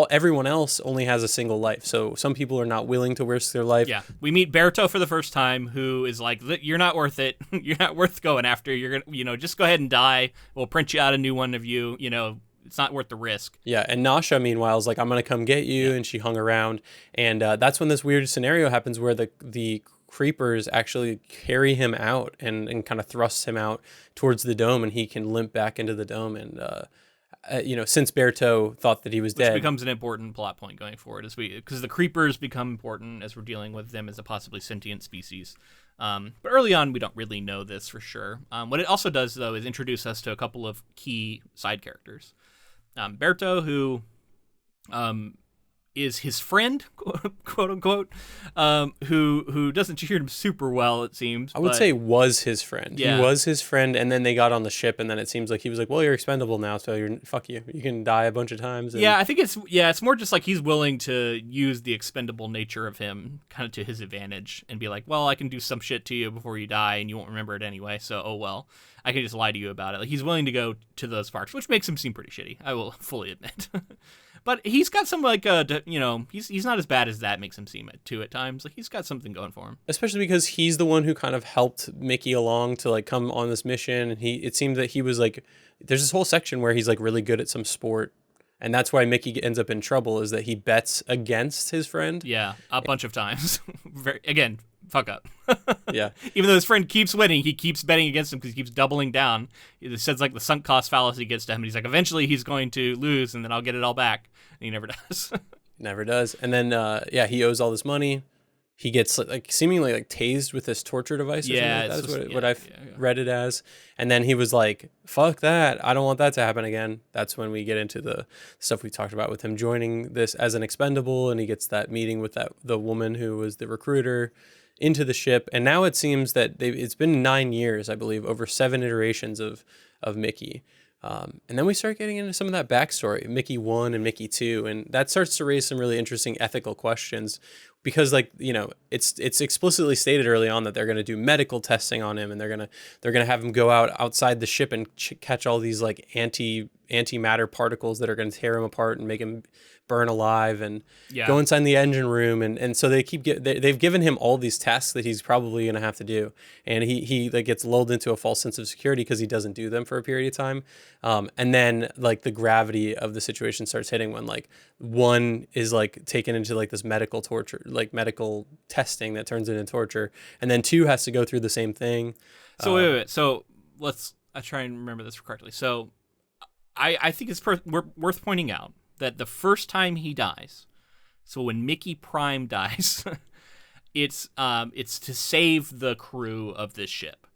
everyone else only has a single life, so some people are not willing to risk their life. Yeah, we meet Berto for the first time, who is like, you're not worth it. You're not worth going after. You're gonna, just go ahead and die. We'll print you out a new one of you. It's not worth the risk. Yeah, and Nasha, meanwhile, is like, I'm gonna come get you, and she hung around, and that's when this weird scenario happens where the creepers actually carry him out and kind of thrust him out towards the dome, and he can limp back into the dome and since Berto thought that he was Which dead. becomes an important plot point going forward, because the creepers become important as we're dealing with them as a possibly sentient species. But early on, we don't really know this for sure. What it also does, though, is introduce us to a couple of key side characters. Berto, who is his friend, quote unquote, who doesn't treat him super well, it seems. I would say was his friend. Yeah. He was his friend, and then they got on the ship, and then it seems like he was like, well, you're expendable now, so fuck you. You can die a bunch of times. And... Yeah, I think it's more just like he's willing to use the expendable nature of him kind of to his advantage and be like, well, I can do some shit to you before you die, and you won't remember it anyway, so oh well. I can just lie to you about it. Like, he's willing to go to those parts, which makes him seem pretty shitty, I will fully admit. But he's got some, like, he's not as bad as that makes him seem at times. Like, he's got something going for him. Especially because he's the one who kind of helped Mickey along to, like, come on this mission. And it seemed that he was, like, there's this whole section where he's, like, really good at some sport. And that's why Mickey ends up in trouble, is that he bets against his friend. Yeah, a bunch of times. Again, fuck up. Yeah. Even though his friend keeps winning, he keeps betting against him because he keeps doubling down. It says, like, the sunk cost fallacy gets to him. And he's like, eventually he's going to lose, and then I'll get it all back. And he never does. Never does. And then, he owes all this money. He gets like seemingly like tased with this torture device. Yeah, that's what I've read it as. And then he was like, "Fuck that! I don't want that to happen again." That's when we get into the stuff we talked about with him joining this as an expendable, and he gets that meeting with the woman who was the recruiter into the ship. And now it seems that it's been 9 years, I believe, over 7 iterations of Mickey. And then we start getting into some of that backstory, Mickey 1 and Mickey 2, and that starts to raise some really interesting ethical questions because, like, it's explicitly stated early on that they're going to do medical testing on him, and they're gonna have him go outside the ship and catch all these like antimatter particles that are going to tear him apart and make him burn alive, and go inside the engine room, and so they've given him all these tasks that he's probably going to have to do, and he like gets lulled into a false sense of security because he doesn't do them for a period of time, and then like the gravity of the situation starts hitting when like one is like taken into like this medical torture, like medical testing that turns into torture, and then 2 has to go through the same thing. So wait. So I try and remember this correctly. So I think it's worth pointing out that the first time he dies, so when Mickey Prime dies, it's to save the crew of this ship,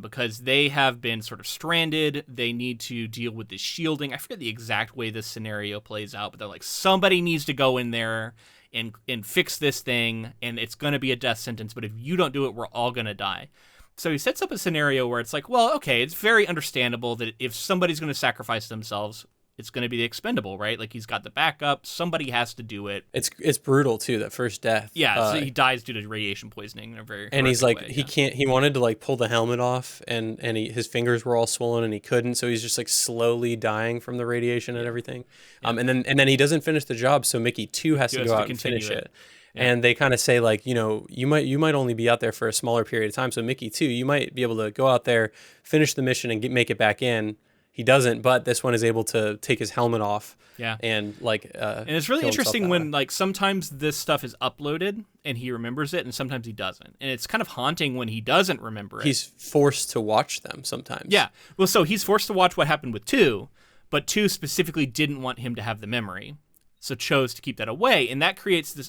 because they have been sort of stranded. They need to deal with this shielding. I forget the exact way this scenario plays out, but they're like, somebody needs to go in there and fix this thing, and it's going to be a death sentence, but if you don't do it, we're all going to die. So he sets up a scenario where it's like, well, okay, it's very understandable that if somebody's going to sacrifice themselves, it's going to be the expendable, right? Like, he's got the backup. Somebody has to do it. It's brutal too, that first death. Yeah, so he dies due to radiation poisoning in a very and he's like way, he wanted to like pull the helmet off, and his fingers were all swollen and he couldn't, so he's just like slowly dying from the radiation and everything. And then he doesn't finish the job, so Mickey 2 has to go out and finish it. Yeah. And they kind of say like, you might only be out there for a smaller period of time, so Mickey 2, you might be able to go out there, finish the mission, and make it back in. He doesn't, but this one is able to take his helmet off. Yeah. And like and it's really interesting when like sometimes this stuff is uploaded and he remembers it, and sometimes he doesn't. And it's kind of haunting when he doesn't remember it. He's forced to watch them sometimes. Yeah. Well, so he's forced to watch what happened with 2, but 2 specifically didn't want him to have the memory, so chose to keep that away. And that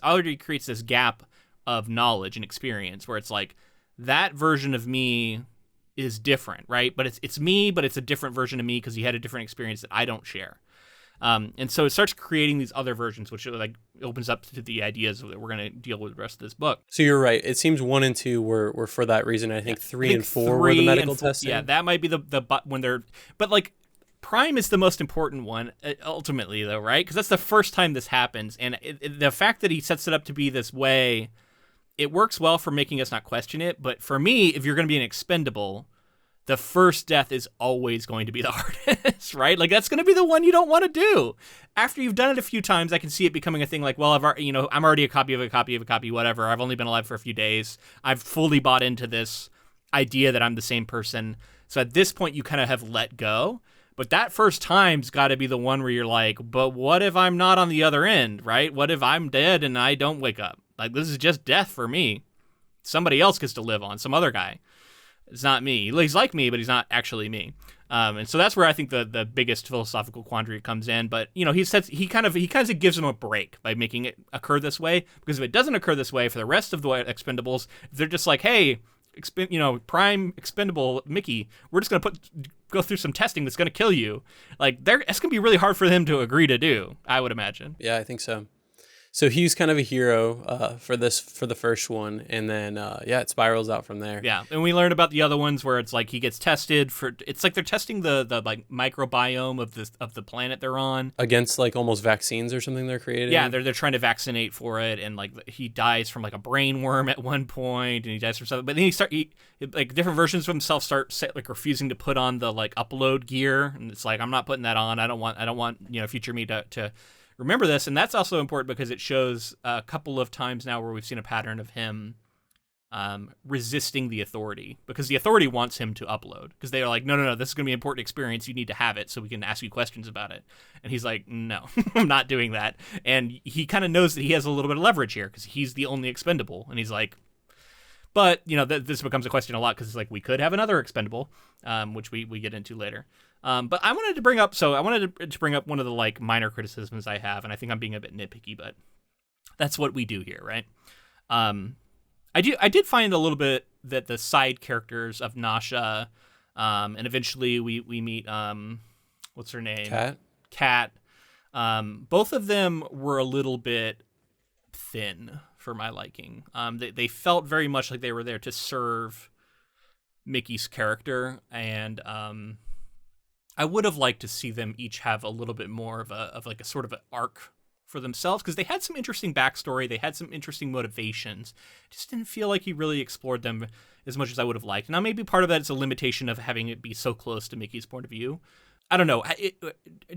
already creates this gap of knowledge and experience where it's like, that version of me is different, right? But it's me, but it's a different version of me because he had a different experience that I don't share. And so it starts creating these other versions, which like opens up to the ideas that we're going to deal with the rest of this book. So you're right. It seems 1 and 2 were for that reason. I think 3 and 4 were the medical testing. Yeah, that might be when they're, but like Prime is the most important one ultimately, though, right? Because that's the first time this happens, and the fact that he sets it up to be this way, it works well for making us not question it. But for me, if you're going to be an expendable, the first death is always going to be the hardest, right? Like, that's going to be the one you don't want to do. After you've done it a few times, I can see it becoming a thing like, well, I'm already a copy of a copy of a copy, whatever. I've only been alive for a few days. I've fully bought into this idea that I'm the same person. So at this point, you kind of have let go. But that first time's got to be the one where you're like, but what if I'm not on the other end, right? What if I'm dead and I don't wake up? Like, this is just death for me. Somebody else gets to live on, some other guy. It's not me. He's like me, but he's not actually me. And so that's where I think the biggest philosophical quandary comes in. But he kind of gives them a break by making it occur this way, because if it doesn't occur this way for the rest of the Expendables, they're just like, hey, prime expendable Mickey, we're just gonna go through some testing that's gonna kill you. Like, it's gonna be really hard for them to agree to do, I would imagine. Yeah, I think so. So he's kind of a hero for the first one, and then it spirals out from there. Yeah, and we learn about the other ones where it's like he gets tested for. It's like they're testing the like microbiome of the planet they're on against like almost vaccines or something they're creating. Yeah, they're trying to vaccinate for it, and like he dies from like a brain worm at one point, and he dies from something. But then like different versions of himself start like refusing to put on the like upload gear, and it's like, I'm not putting that on. I don't want future me to remember this. And that's also important because it shows a couple of times now where we've seen a pattern of him resisting the authority, because the authority wants him to upload, because they are like, no, this is going to be an important experience. You need to have it so we can ask you questions about it. And he's like, no, I'm not doing that. And he kind of knows that he has a little bit of leverage here because he's the only expendable. And he's like, but this becomes a question a lot, because it's like, we could have another expendable, which we get into later. But I wanted to bring up one of the like minor criticisms I have, and I think I'm being a bit nitpicky, but that's what we do here, right? I did find a little bit that the side characters of Nasha, and eventually we meet what's her name? Kat. Both of them were a little bit thin for my liking. They felt very much like they were there to serve Mickey's character, and I would have liked to see them each have a little bit more of a sort of an arc for themselves, because they had some interesting backstory, they had some interesting motivations. Just didn't feel like he really explored them as much as I would have liked. Now, maybe part of that is a limitation of having it be so close to Mickey's point of view. I don't know.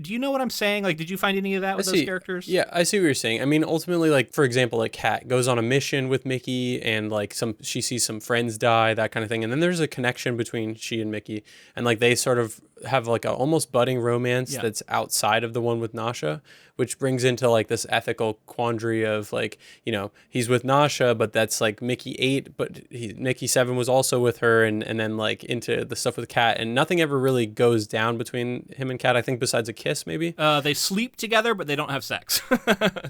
Do you know what I'm saying? Like, did you find any of that with those characters? Yeah, I see what you're saying. I mean, ultimately, like, for example, like Kat goes on a mission with Mickey, and like she sees some friends die, that kind of thing. And then there's a connection between she and Mickey, and like they sort of have like a almost budding romance that's outside of the one with Nasha, which brings into like this ethical quandary of like, he's with Nasha, but that's like Mickey 8, but Mickey 7 was also with her, and then like into the stuff with Kat, and nothing ever really goes down between him and Kat, I think, besides a kiss, maybe. They sleep together, but they don't have sex.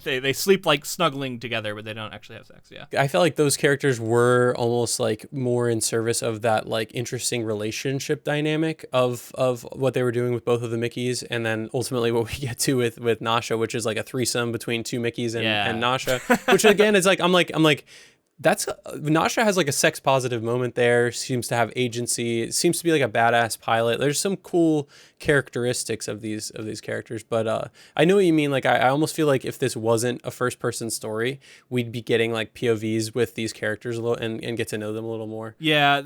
they sleep like snuggling together, but they don't actually have sex. Yeah, I felt like those characters were almost like more in service of that like interesting relationship dynamic of what they were doing with both of the Mickeys, and then ultimately what we get to with Nasha, which is like a threesome between two Mickeys and Nasha, which again is like I'm like that's Nasha has like a sex positive moment there, seems to have agency, seems to be like a badass pilot. There's some cool characteristics of these characters, but I know what you mean. Like I almost feel like if this wasn't a first person story, we'd be getting like POVs with these characters a little and get to know them a little more. Yeah,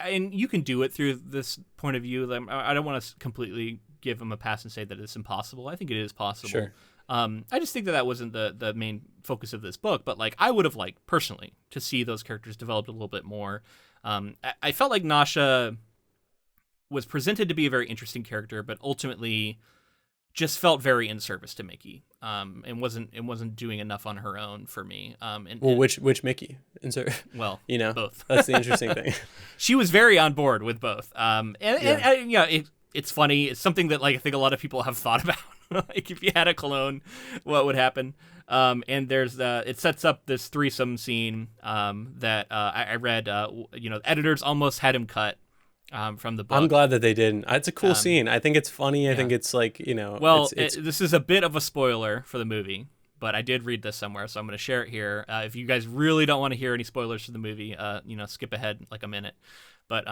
and you can do it through this point of view. I don't want to completely give them a pass and say that it's impossible. I think it is possible. Sure. I just think that wasn't the main focus of this book, but like I would have liked personally to see those characters developed a little bit more. I felt like Nasha was presented to be a very interesting character, but ultimately just felt very in service to Mickey, and wasn't doing enough on her own for me. Which Mickey? Well, both. That's the interesting thing. She was very on board with both. It's funny. It's something that like I think a lot of people have thought about. Like if you had a clone, what would happen? And there's it sets up this threesome scene that I read. Editors almost had him cut from the book. I'm glad that they didn't. It's a cool scene. I think it's funny. I think it's like Well, this is a bit of a spoiler for the movie, but I did read this somewhere, so I'm going to share it here. If you guys really don't want to hear any spoilers for the movie, skip ahead like a minute. But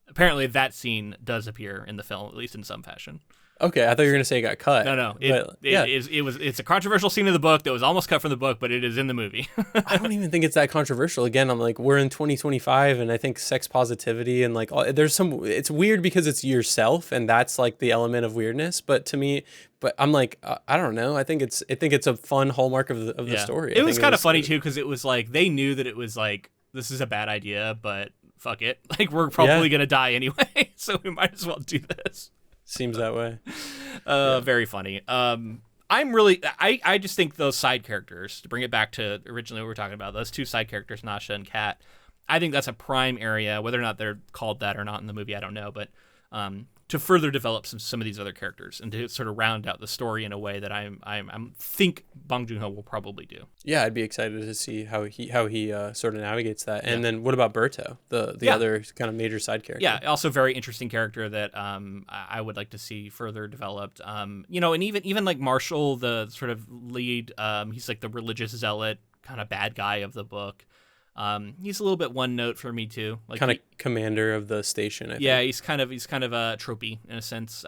apparently that scene does appear in the film, at least in some fashion. Okay, I thought you were going to say it got cut. No. It's a controversial scene in the book that was almost cut from the book, but it is in the movie. I don't even think it's that controversial. Again, I'm like, we're in 2025, and I think sex positivity and like it's weird because it's yourself, and that's like the element of weirdness. But I'm like, I don't know. I think it's a fun hallmark of the story. It was kind of funny too, because it was like they knew that it was like this is a bad idea, but fuck it, like we're probably gonna die anyway, so we might as well do this. Seems that way. Very funny. I just think those side characters, to bring it back to originally what we were talking about, those two side characters, Nasha and Kat, I think that's a prime area. Whether or not they're called that or not in the movie, I don't know. But to further develop some of these other characters and to sort of round out the story in a way that I think Bong Joon-Ho will probably do. Yeah, I'd be excited to see how he sort of navigates that. And then what about Berto, the other kind of major side character? Yeah, also very interesting character that I would like to see further developed. And even like Marshall, the sort of lead, he's like the religious zealot kind of bad guy of the book. He's a little bit one note for me too. Like kind of commander of the station. I think. He's kind of tropey in a sense.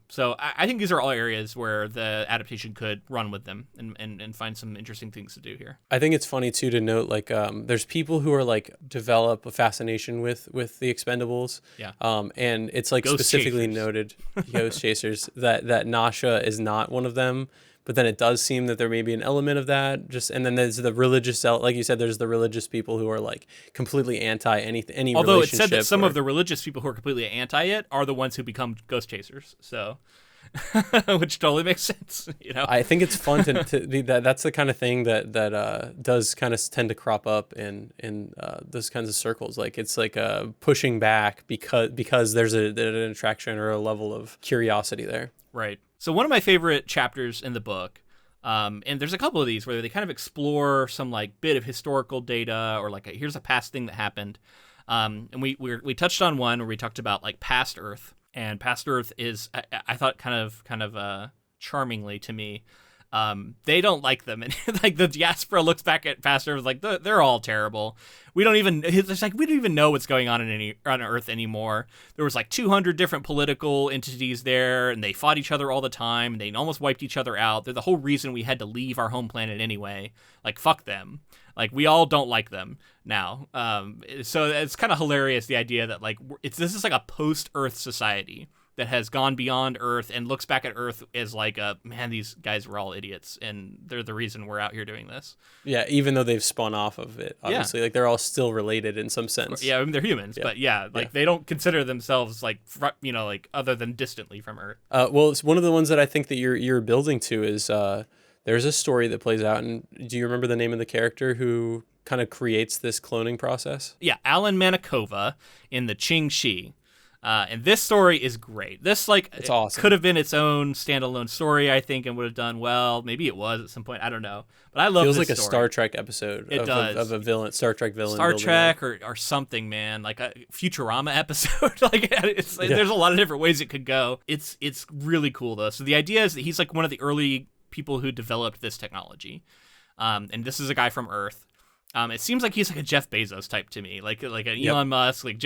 So I think these are all areas where the adaptation could run with them and find some interesting things to do here. I think it's funny too to note like there's people who are like develop a fascination with the Expendables. Yeah. And it's like Ghost specifically chasers. noted Ghost Chasers that Nasha is not one of them. But then it does seem that there may be an element of that. And then there's the religious, like you said, there's the religious people who are like completely anti any Although it relationship. said that some of the religious people who are completely anti it are the ones who become ghost chasers. So, which totally makes sense. I think it's fun to be that's the kind of thing that does kind of tend to crop up in those kinds of circles. Like it's like pushing back because there's an attraction or a level of curiosity there. Right. So one of my favorite chapters in the book, and there's a couple of these where they kind of explore some like bit of historical data or like here's a past thing that happened. And we touched on one where we talked about like past Earth, and past Earth is I thought kind of charmingly to me. They don't like them, and like the diaspora looks back at past Earth like they're all terrible. We don't even know what's going on on Earth anymore. There was like 200 different political entities there, and they fought each other all the time. And they almost wiped each other out. They're the whole reason we had to leave our home planet anyway. Like fuck them. Like we all don't like them now. So it's kind of hilarious the idea that like this is like a post-Earth society that has gone beyond Earth and looks back at Earth as like man, these guys were all idiots and they're the reason we're out here doing this. Yeah, even though they've spun off of it, obviously, like they're all still related in some sense. Yeah, I mean, they're humans, but they don't consider themselves like like other than distantly from Earth. Well, it's one of the ones that I think that you're building to is there's a story that plays out, and do you remember the name of the character who kind of creates this cloning process? Yeah, Alan Manikova in the Ching Shi. And this story is great. This it's awesome. Could have been its own standalone story, I think, and would have done well. Maybe it was at some point. I don't know. But I love this. Feels like story. A Star Trek episode of a villain, Star Trek villain. Star Trek or something, man. Like a Futurama episode. There's a lot of different ways it could go. It's really cool, though. So the idea is that he's like one of the early people who developed this technology. And this is a guy from Earth. It seems like he's like a Jeff Bezos type to me, like an Elon Musk, like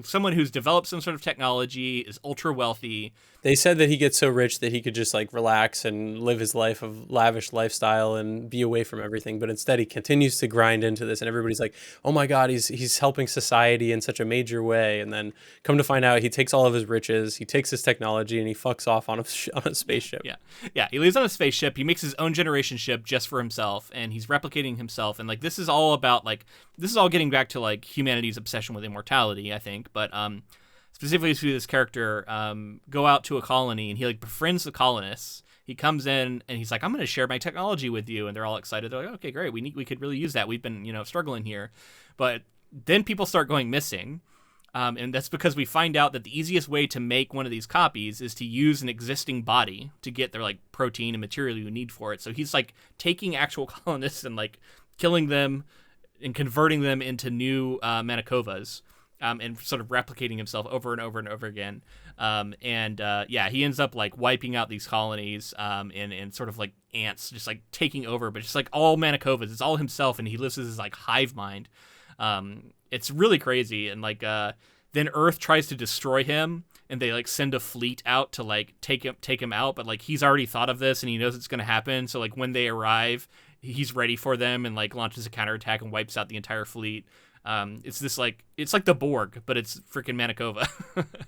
someone who's developed some sort of technology, is ultra wealthy. They said that he gets so rich that he could just like relax and live his life of lavish lifestyle and be away from everything. But instead, he continues to grind into this, and everybody's like, "Oh my God, he's helping society in such a major way." And then come to find out, he takes all of his riches, he takes his technology, and he fucks off on a spaceship. Yeah. He lives on a spaceship. He makes his own generation ship just for himself, and he's replicating himself. And like this is all about this is all getting back to like humanity's obsession with immortality, I think. But specifically to this character, go out to a colony and he like befriends the colonists. He comes in and he's like, I'm going to share my technology with you. And they're all excited. They're like, okay, great. We could really use that. We've been, struggling here. But then people start going missing. And that's because we find out that the easiest way to make one of these copies is to use an existing body to get their like protein and material you need for it. So he's like taking actual colonists and like killing them and converting them into new Manikovas. And sort of replicating himself over and over and over again. He ends up like wiping out these colonies and sort of like ants just like taking over, but just like all Manikovas. It's all himself, and he lives as his like hive mind. It's really crazy. And like then Earth tries to destroy him, and they like send a fleet out to like take him out. But like he's already thought of this, and he knows it's going to happen. So like when they arrive, he's ready for them and like launches a counterattack and wipes out the entire fleet. It's like the Borg, but it's freaking Manikova.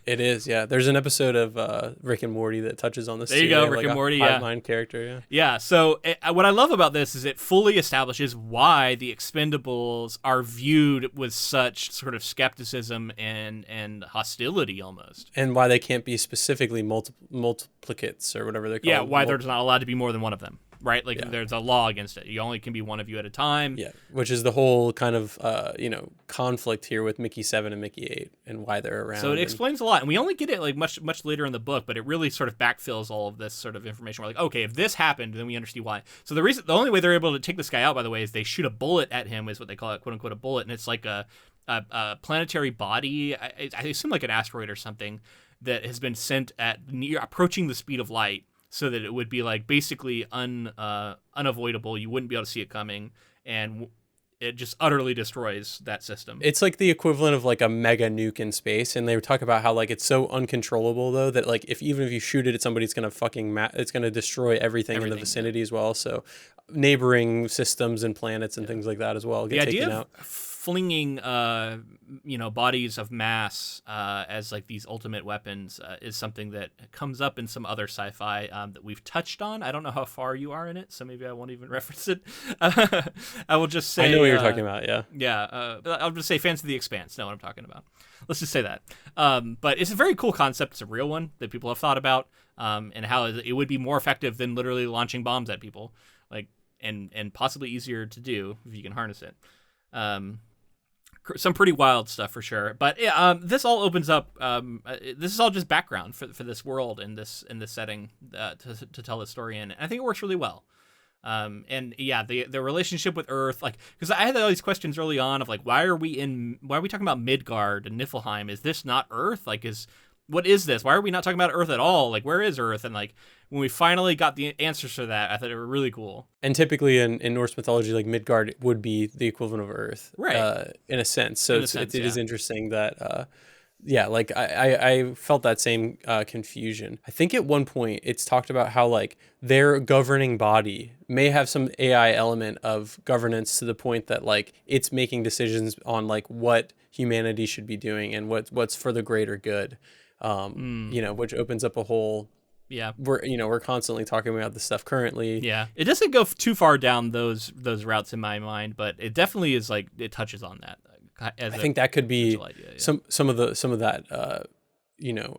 It is, yeah. There's an episode of Rick and Morty that touches on this. There you go, Rick and Morty, yeah. Mind character, yeah. Yeah, so what I love about this is it fully establishes why the Expendables are viewed with such sort of skepticism and hostility almost. And why they can't be specifically multiplicates or whatever they're called. Yeah, why there's not allowed to be more than one of them. right? Like Yeah. there's a law against it. You only can be one of you at a time. Yeah, which is the whole kind of conflict here with Mickey 7 and Mickey 8 and why they're around. So it explains a lot, and we only get it like much later in the book, but it really sort of backfills all of this sort of information. We're like, okay, if this happened, then we understand why. So the only way they're able to take this guy out, by the way, is they shoot a bullet at him, is what they call it, quote unquote, a bullet, and it's like a planetary body. I assume like an asteroid or something that has been sent at approaching the speed of light, so that it would be like basically unavoidable. You wouldn't be able to see it coming, and it just utterly destroys that system. It's like the equivalent of like a mega nuke in space, and they talk about how like it's so uncontrollable though that like even if you shoot it at somebody, it's gonna it's gonna destroy everything in the vicinity as well. So neighboring systems and planets and things like that as well get taken out. Flinging bodies of mass as like these ultimate weapons is something that comes up in some other sci-fi that we've touched on. I don't know how far you are in it, so maybe I won't even reference it. I will just say I know what you're talking about. I'll just say fans of The Expanse know what I'm talking about. Let's just say that. But it's a very cool concept. It's a real one that people have thought about, and how it would be more effective than literally launching bombs at people, like and possibly easier to do if you can harness it. Some pretty wild stuff for sure, but this all opens up. This is all just background for this world in this setting to tell the story in. And I think it works really well. And yeah, the relationship with Earth, like, because I had all these questions early on of like, why are we talking about Midgard and Niflheim? Is this not Earth? Like, what is this? Why are we not talking about Earth at all? Like, where is Earth? And like, when we finally got the answers to that, I thought they were really cool. And typically in Norse mythology, like Midgard would be the equivalent of Earth, right? In a sense. So it is interesting that, like I felt that same confusion. I think at one point it's talked about how like their governing body may have some AI element of governance to the point that like it's making decisions on like what humanity should be doing and what's for the greater good. Which opens up a whole. Yeah, we're constantly talking about this stuff currently. Yeah, it doesn't go too far down those routes in my mind, but it definitely is like it touches on that. I think that could be idea, yeah. some of that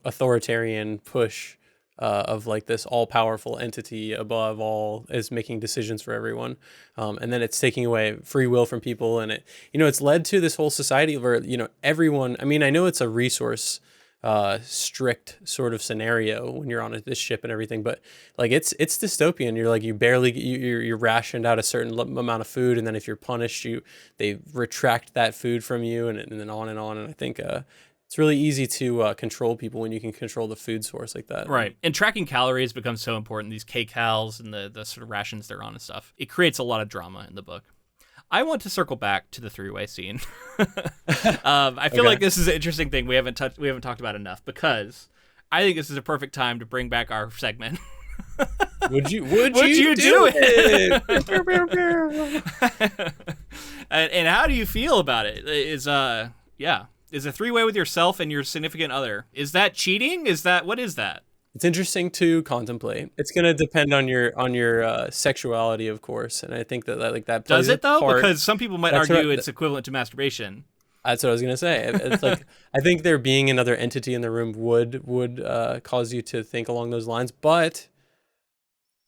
authoritarian push of like this all powerful entity above all is making decisions for everyone, and then it's taking away free will from people, and it's led to this whole society where everyone. I mean, I know it's a resource. Strict sort of scenario when you're on this ship and everything, but like it's dystopian. You're like you're rationed out a certain amount of food, and then if you're punished, they retract that food from you, and then on and on. And I think it's really easy to control people when you can control the food source like that. Right, and tracking calories becomes so important. These kcals and the sort of rations they're on and stuff. It creates a lot of drama in the book. I want to circle back to the three-way scene. I feel like this is an interesting thing we haven't talked about enough, because I think this is a perfect time to bring back our segment. Would you do it? and how do you feel about it? Is a three-way with yourself and your significant other, is that cheating? What is that? It's interesting to contemplate. It's going to depend on your sexuality, of course, and I think that that plays does it though? part. Because some people might argue it's equivalent to masturbation. That's what I was going to say. It's like I think there being another entity in the room would cause you to think along those lines, but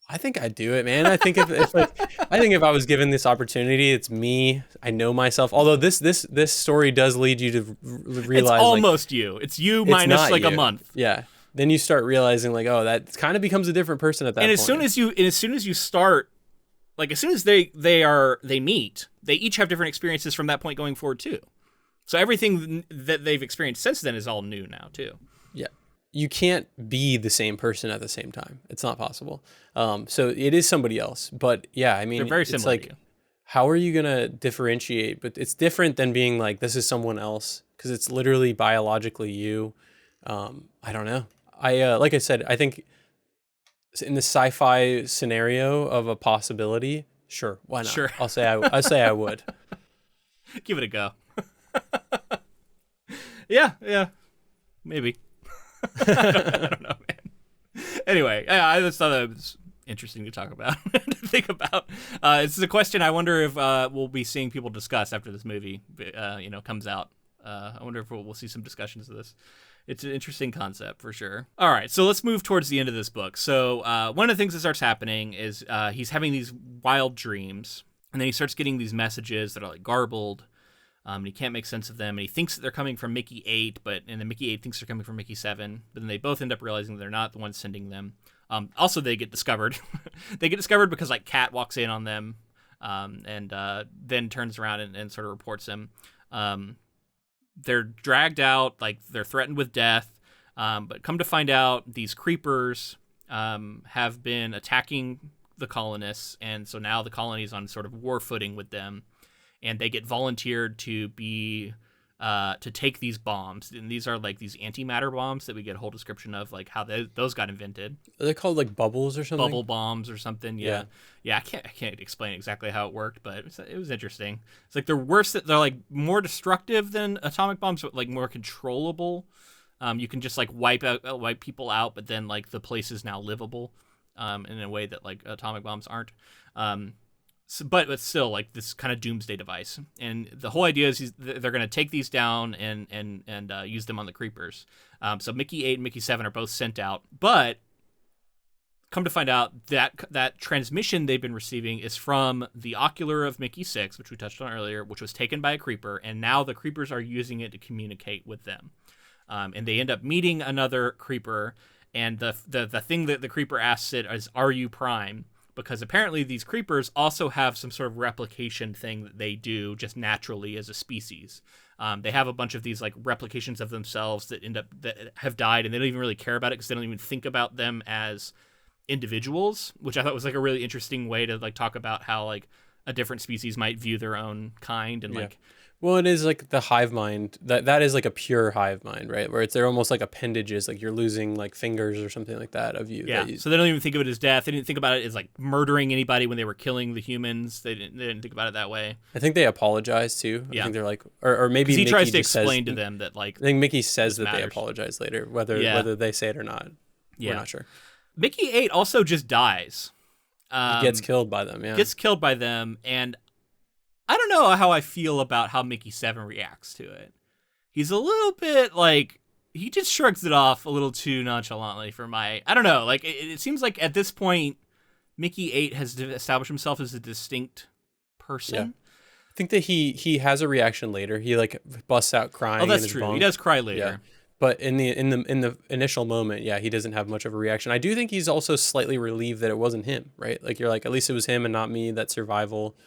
I think I'd do it, man. I think if I was given this opportunity, it's me. I know myself. Although this story does lead you to realize it's almost you. It's you minus like a month. Yeah. Then you start realizing like, oh, that kind of becomes a different person at that point. And as soon as you start, like as soon as they meet, they each have different experiences from that point going forward too. So everything that they've experienced since then is all new now too. Yeah. You can't be the same person at the same time. It's not possible. So it is somebody else. But yeah, I mean, they're very similar it's like, to you. How are you going to differentiate? But it's different than being like, this is someone else, because it's literally biologically you. I don't know. Like I said, I think in the sci-fi scenario of a possibility, sure, why not? Sure. I'll say I would. Give it a go. Yeah, maybe. I don't know, man. Anyway, I just thought that was interesting to talk about, to think about. This is a question I wonder if we'll be seeing people discuss after this movie, comes out. I wonder if we'll see some discussions of this. It's an interesting concept for sure. All right, so let's move towards the end of this book. So one of the things that starts happening is he's having these wild dreams, and then he starts getting these messages that are like garbled, and he can't make sense of them, and he thinks that they're coming from Mickey 8, and then Mickey 8 thinks they're coming from Mickey 7, but then they both end up realizing they're not the ones sending them. Also, they get discovered. They get discovered because like Kat walks in on them, and then turns around and sort of reports them. They're dragged out, like they're threatened with death, but come to find out these creepers have been attacking the colonists, and so now the colony is on sort of war footing with them, and they get volunteered to be to take these bombs, and these are like these antimatter bombs that we get a whole description of, like how those got invented. Are they called like bubbles or something? Bubble bombs or something. Yeah. I can't explain exactly how it worked, but it was interesting. It's like they're worse. They're like more destructive than atomic bombs, but like more controllable. You can just like wipe people out, but then like the place is now livable, in a way that like atomic bombs aren't. But it's still like this kind of doomsday device, and the whole idea is they're going to take these down and use them on the creepers. So Mickey 8 and Mickey 7 are both sent out, but come to find out that transmission they've been receiving is from the ocular of Mickey 6, which we touched on earlier, which was taken by a creeper, and now the creepers are using it to communicate with them. And they end up meeting another creeper, and the thing that the creeper asks it is, "Are you Prime?" Because apparently these creepers also have some sort of replication thing that they do just naturally as a species. They have a bunch of these like replications of themselves that have died, and they don't even really care about it because they don't even think about them as individuals, which I thought was like a really interesting way to like talk about how like a different species might view their own kind, and like. Well, it is like the hive mind. That is like a pure hive mind, right? Where they're almost like appendages, like you're losing like fingers or something like that of you. Yeah. So they don't even think of it as death. They didn't think about it as like murdering anybody when they were killing the humans. They didn't think about it that way. I think they apologize too. Yeah. I think they're like, or maybe he Mickey tries to just explain says, to them that like. I think Mickey says that matters. they apologize later, whether they say it or not. Yeah. We're not sure. Mickey 8 also just dies. He gets killed by them. Yeah. Gets killed by them, and I don't know how I feel about how Mickey 7 reacts to it. He's a little bit like, he just shrugs it off a little too nonchalantly for my, I don't know, like it seems like at this point Mickey 8 has established himself as a distinct person. Yeah. I think that he has a reaction later. He like busts out crying. Oh, that's in his true. bunk. He does cry later. Yeah. But in the initial moment, yeah, he doesn't have much of a reaction. I do think he's also slightly relieved that it wasn't him, right? Like you're like, at least it was him and not me. That survival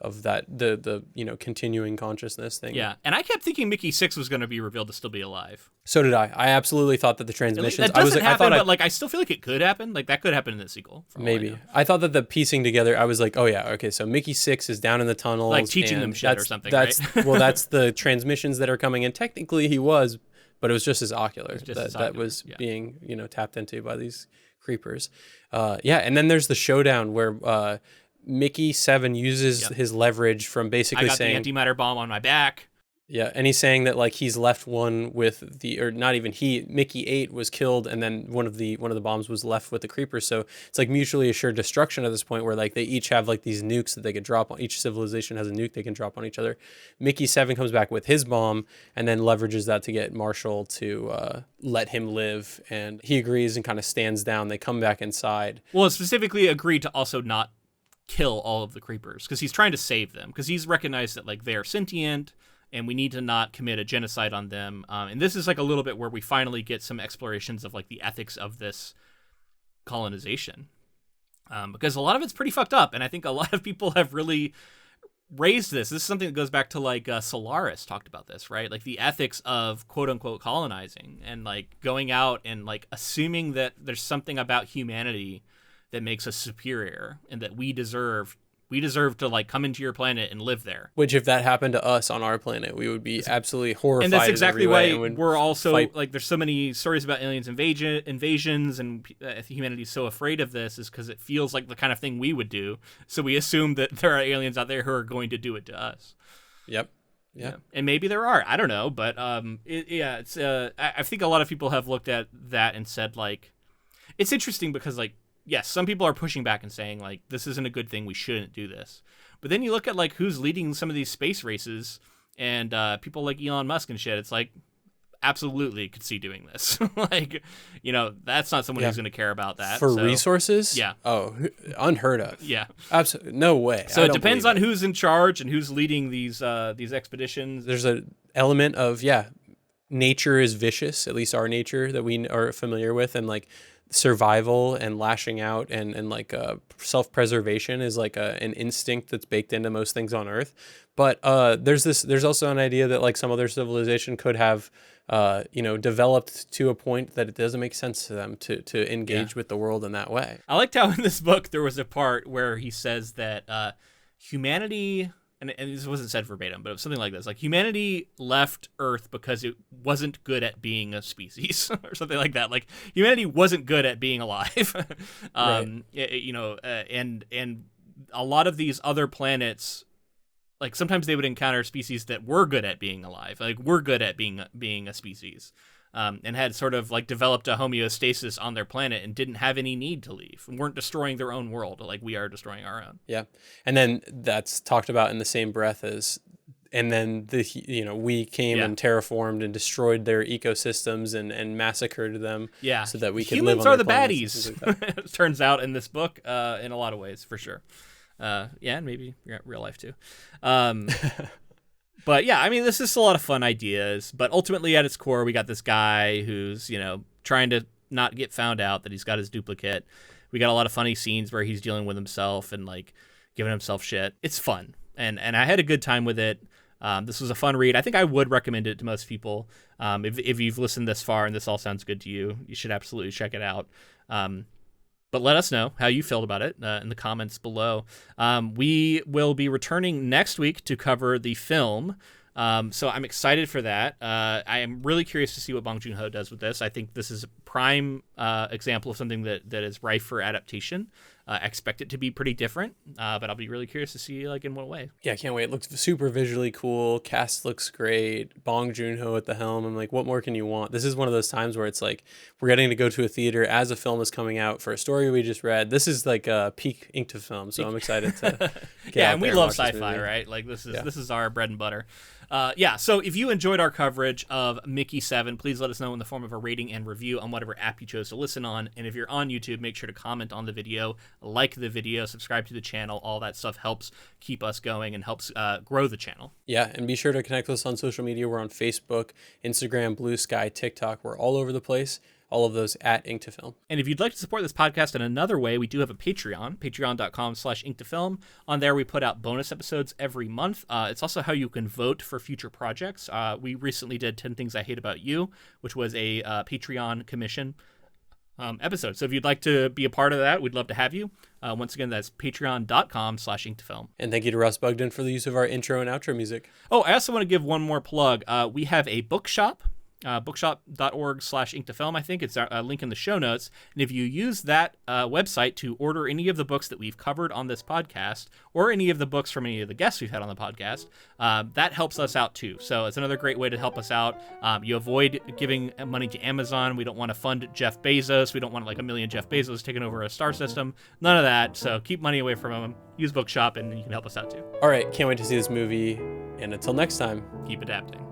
of that the continuing consciousness thing. Yeah, and I kept thinking Mickey 6 was going to be revealed to still be alive. So did I. I absolutely thought that the transmissions. That doesn't happen, but like I still feel like it could happen. Like that could happen in the sequel. Maybe. I thought that the piecing together, I was like, oh yeah, okay. So Mickey 6 is down in the tunnels, like teaching them shit or something. That's right? Well, that's the transmissions that are coming in. Technically, he was, but it was just his ocular that was being tapped into by these creepers. And then there's the showdown where Mickey 7 uses his leverage from basically saying, I got the antimatter bomb on my back. Yeah, and he's saying that like he's left one with Mickey 8 was killed, and then one of the bombs was left with the creepers. So it's like mutually assured destruction at this point, where like they each have like these nukes that they could drop on. Each civilization has a nuke they can drop on each other. Mickey 7 comes back with his bomb and then leverages that to get Marshall to let him live, and he agrees and kind of stands down. They come back inside. Well, specifically agreed to also not kill all of the creepers because he's trying to save them, because he's recognized that like they're sentient and we need to not commit a genocide on them. And this is like a little bit where we finally get some explorations of like the ethics of this colonization, because a lot of it's pretty fucked up, and I think a lot of people have really raised this. This is something that goes back to like Solaris talked about this, right? Like the ethics of quote unquote colonizing and like going out and like assuming that there's something about humanity that makes us superior and that we deserve to like come into your planet and live there. Which if that happened to us on our planet, we would be absolutely horrified. And that's exactly why we're also fight. like, there's so many stories about aliens invasions and humanity's so afraid of this is because it feels like the kind of thing we would do. So we assume that there are aliens out there who are going to do it to us. Yep. Yeah. And maybe there are, I don't know. But it's I think a lot of people have looked at that and said like, it's interesting because like, yes, some people are pushing back and saying, like, this isn't a good thing. We shouldn't do this. But then you look at, like, who's leading some of these space races and people like Elon Musk and shit. It's like, absolutely could see doing this. Like, that's not someone who's going to care about that. For resources? Yeah. Oh, unheard of. Yeah. Absolutely. No way. So it depends on who's in charge and who's leading these expeditions. There's an element of, nature is vicious, at least our nature that we are familiar with, and like survival and lashing out and like self-preservation is like an instinct that's baked into most things on Earth. But there's also an idea that like some other civilization could have developed to a point that it doesn't make sense to them to engage with the world in that way. I liked how in this book there was a part where he says that humanity, and this wasn't said verbatim, but it was something like this: like humanity left Earth because it wasn't good at being a species, or something like that. Like humanity wasn't good at being alive. Right. And a lot of these other planets, like sometimes they would encounter species that were good at being alive, like we're good at being a species. And had sort of like developed a homeostasis on their planet and didn't have any need to leave and weren't destroying their own world like we are destroying our own. Yeah. And then that's talked about in the same breath as, and then we came and terraformed and destroyed their ecosystems and massacred them. Yeah. So that we could Humans live on are the their baddies. Like it turns out in this book, in a lot of ways, for sure. And maybe real life too. But yeah, I mean, this is a lot of fun ideas, but ultimately at its core, we got this guy who's, trying to not get found out that he's got his duplicate. We got a lot of funny scenes where he's dealing with himself and like giving himself shit. It's fun. And I had a good time with it. This was a fun read. I think I would recommend it to most people. If you've listened this far and this all sounds good to you, you should absolutely check it out. But let us know how you felt about it in the comments below. We will be returning next week to cover the film. So I'm excited for that. I am really curious to see what Bong Joon-Ho does with this. I think this is a prime example of something that is rife for adaptation. I expect it to be pretty different, but I'll be really curious to see like in what way. Yeah, I can't wait. It looks super visually cool. Cast looks great. Bong Joon-Ho at the helm. I'm like, what more can you want? This is one of those times where it's like we're getting to go to a theater as a film is coming out for a story we just read. This is like a peak Ink to Film, so I'm excited to get out and we there love watch this sci-fi, movie. right? Like this is our bread and butter. So if you enjoyed our coverage of Mickey7, please let us know in the form of a rating and review on whatever app you chose to listen on. And if you're on YouTube, make sure to comment on the video, like the video, subscribe to the channel. All that stuff helps keep us going and helps grow the channel. Yeah, and be sure to connect with us on social media. We're on Facebook, Instagram, Blue Sky, TikTok. We're all over the place. All of those at Ink to Film. And if you'd like to support this podcast in another way, we do have a Patreon, patreon.com/inktofilm. On there, we put out bonus episodes every month. It's also how you can vote for future projects. We recently did 10 Things I Hate About You, which was a Patreon commission episode. So if you'd like to be a part of that, we'd love to have you. Once again, that's patreon.com/inktofilm. And thank you to Russ Bugden for the use of our intro and outro music. Oh, I also want to give one more plug. We have a bookshop. Bookshop.org/inktofilm. I think it's a link in the show notes. And if you use that website to order any of the books that we've covered on this podcast, or any of the books from any of the guests we've had on the podcast, that helps us out too. So it's another great way to help us out. You avoid giving money to Amazon. We don't want to fund Jeff Bezos. We don't want like a million Jeff Bezos taking over a star system. None of that. So keep money away from him. Use Bookshop and you can help us out too. All right, can't wait to see this movie. And until next time, keep adapting.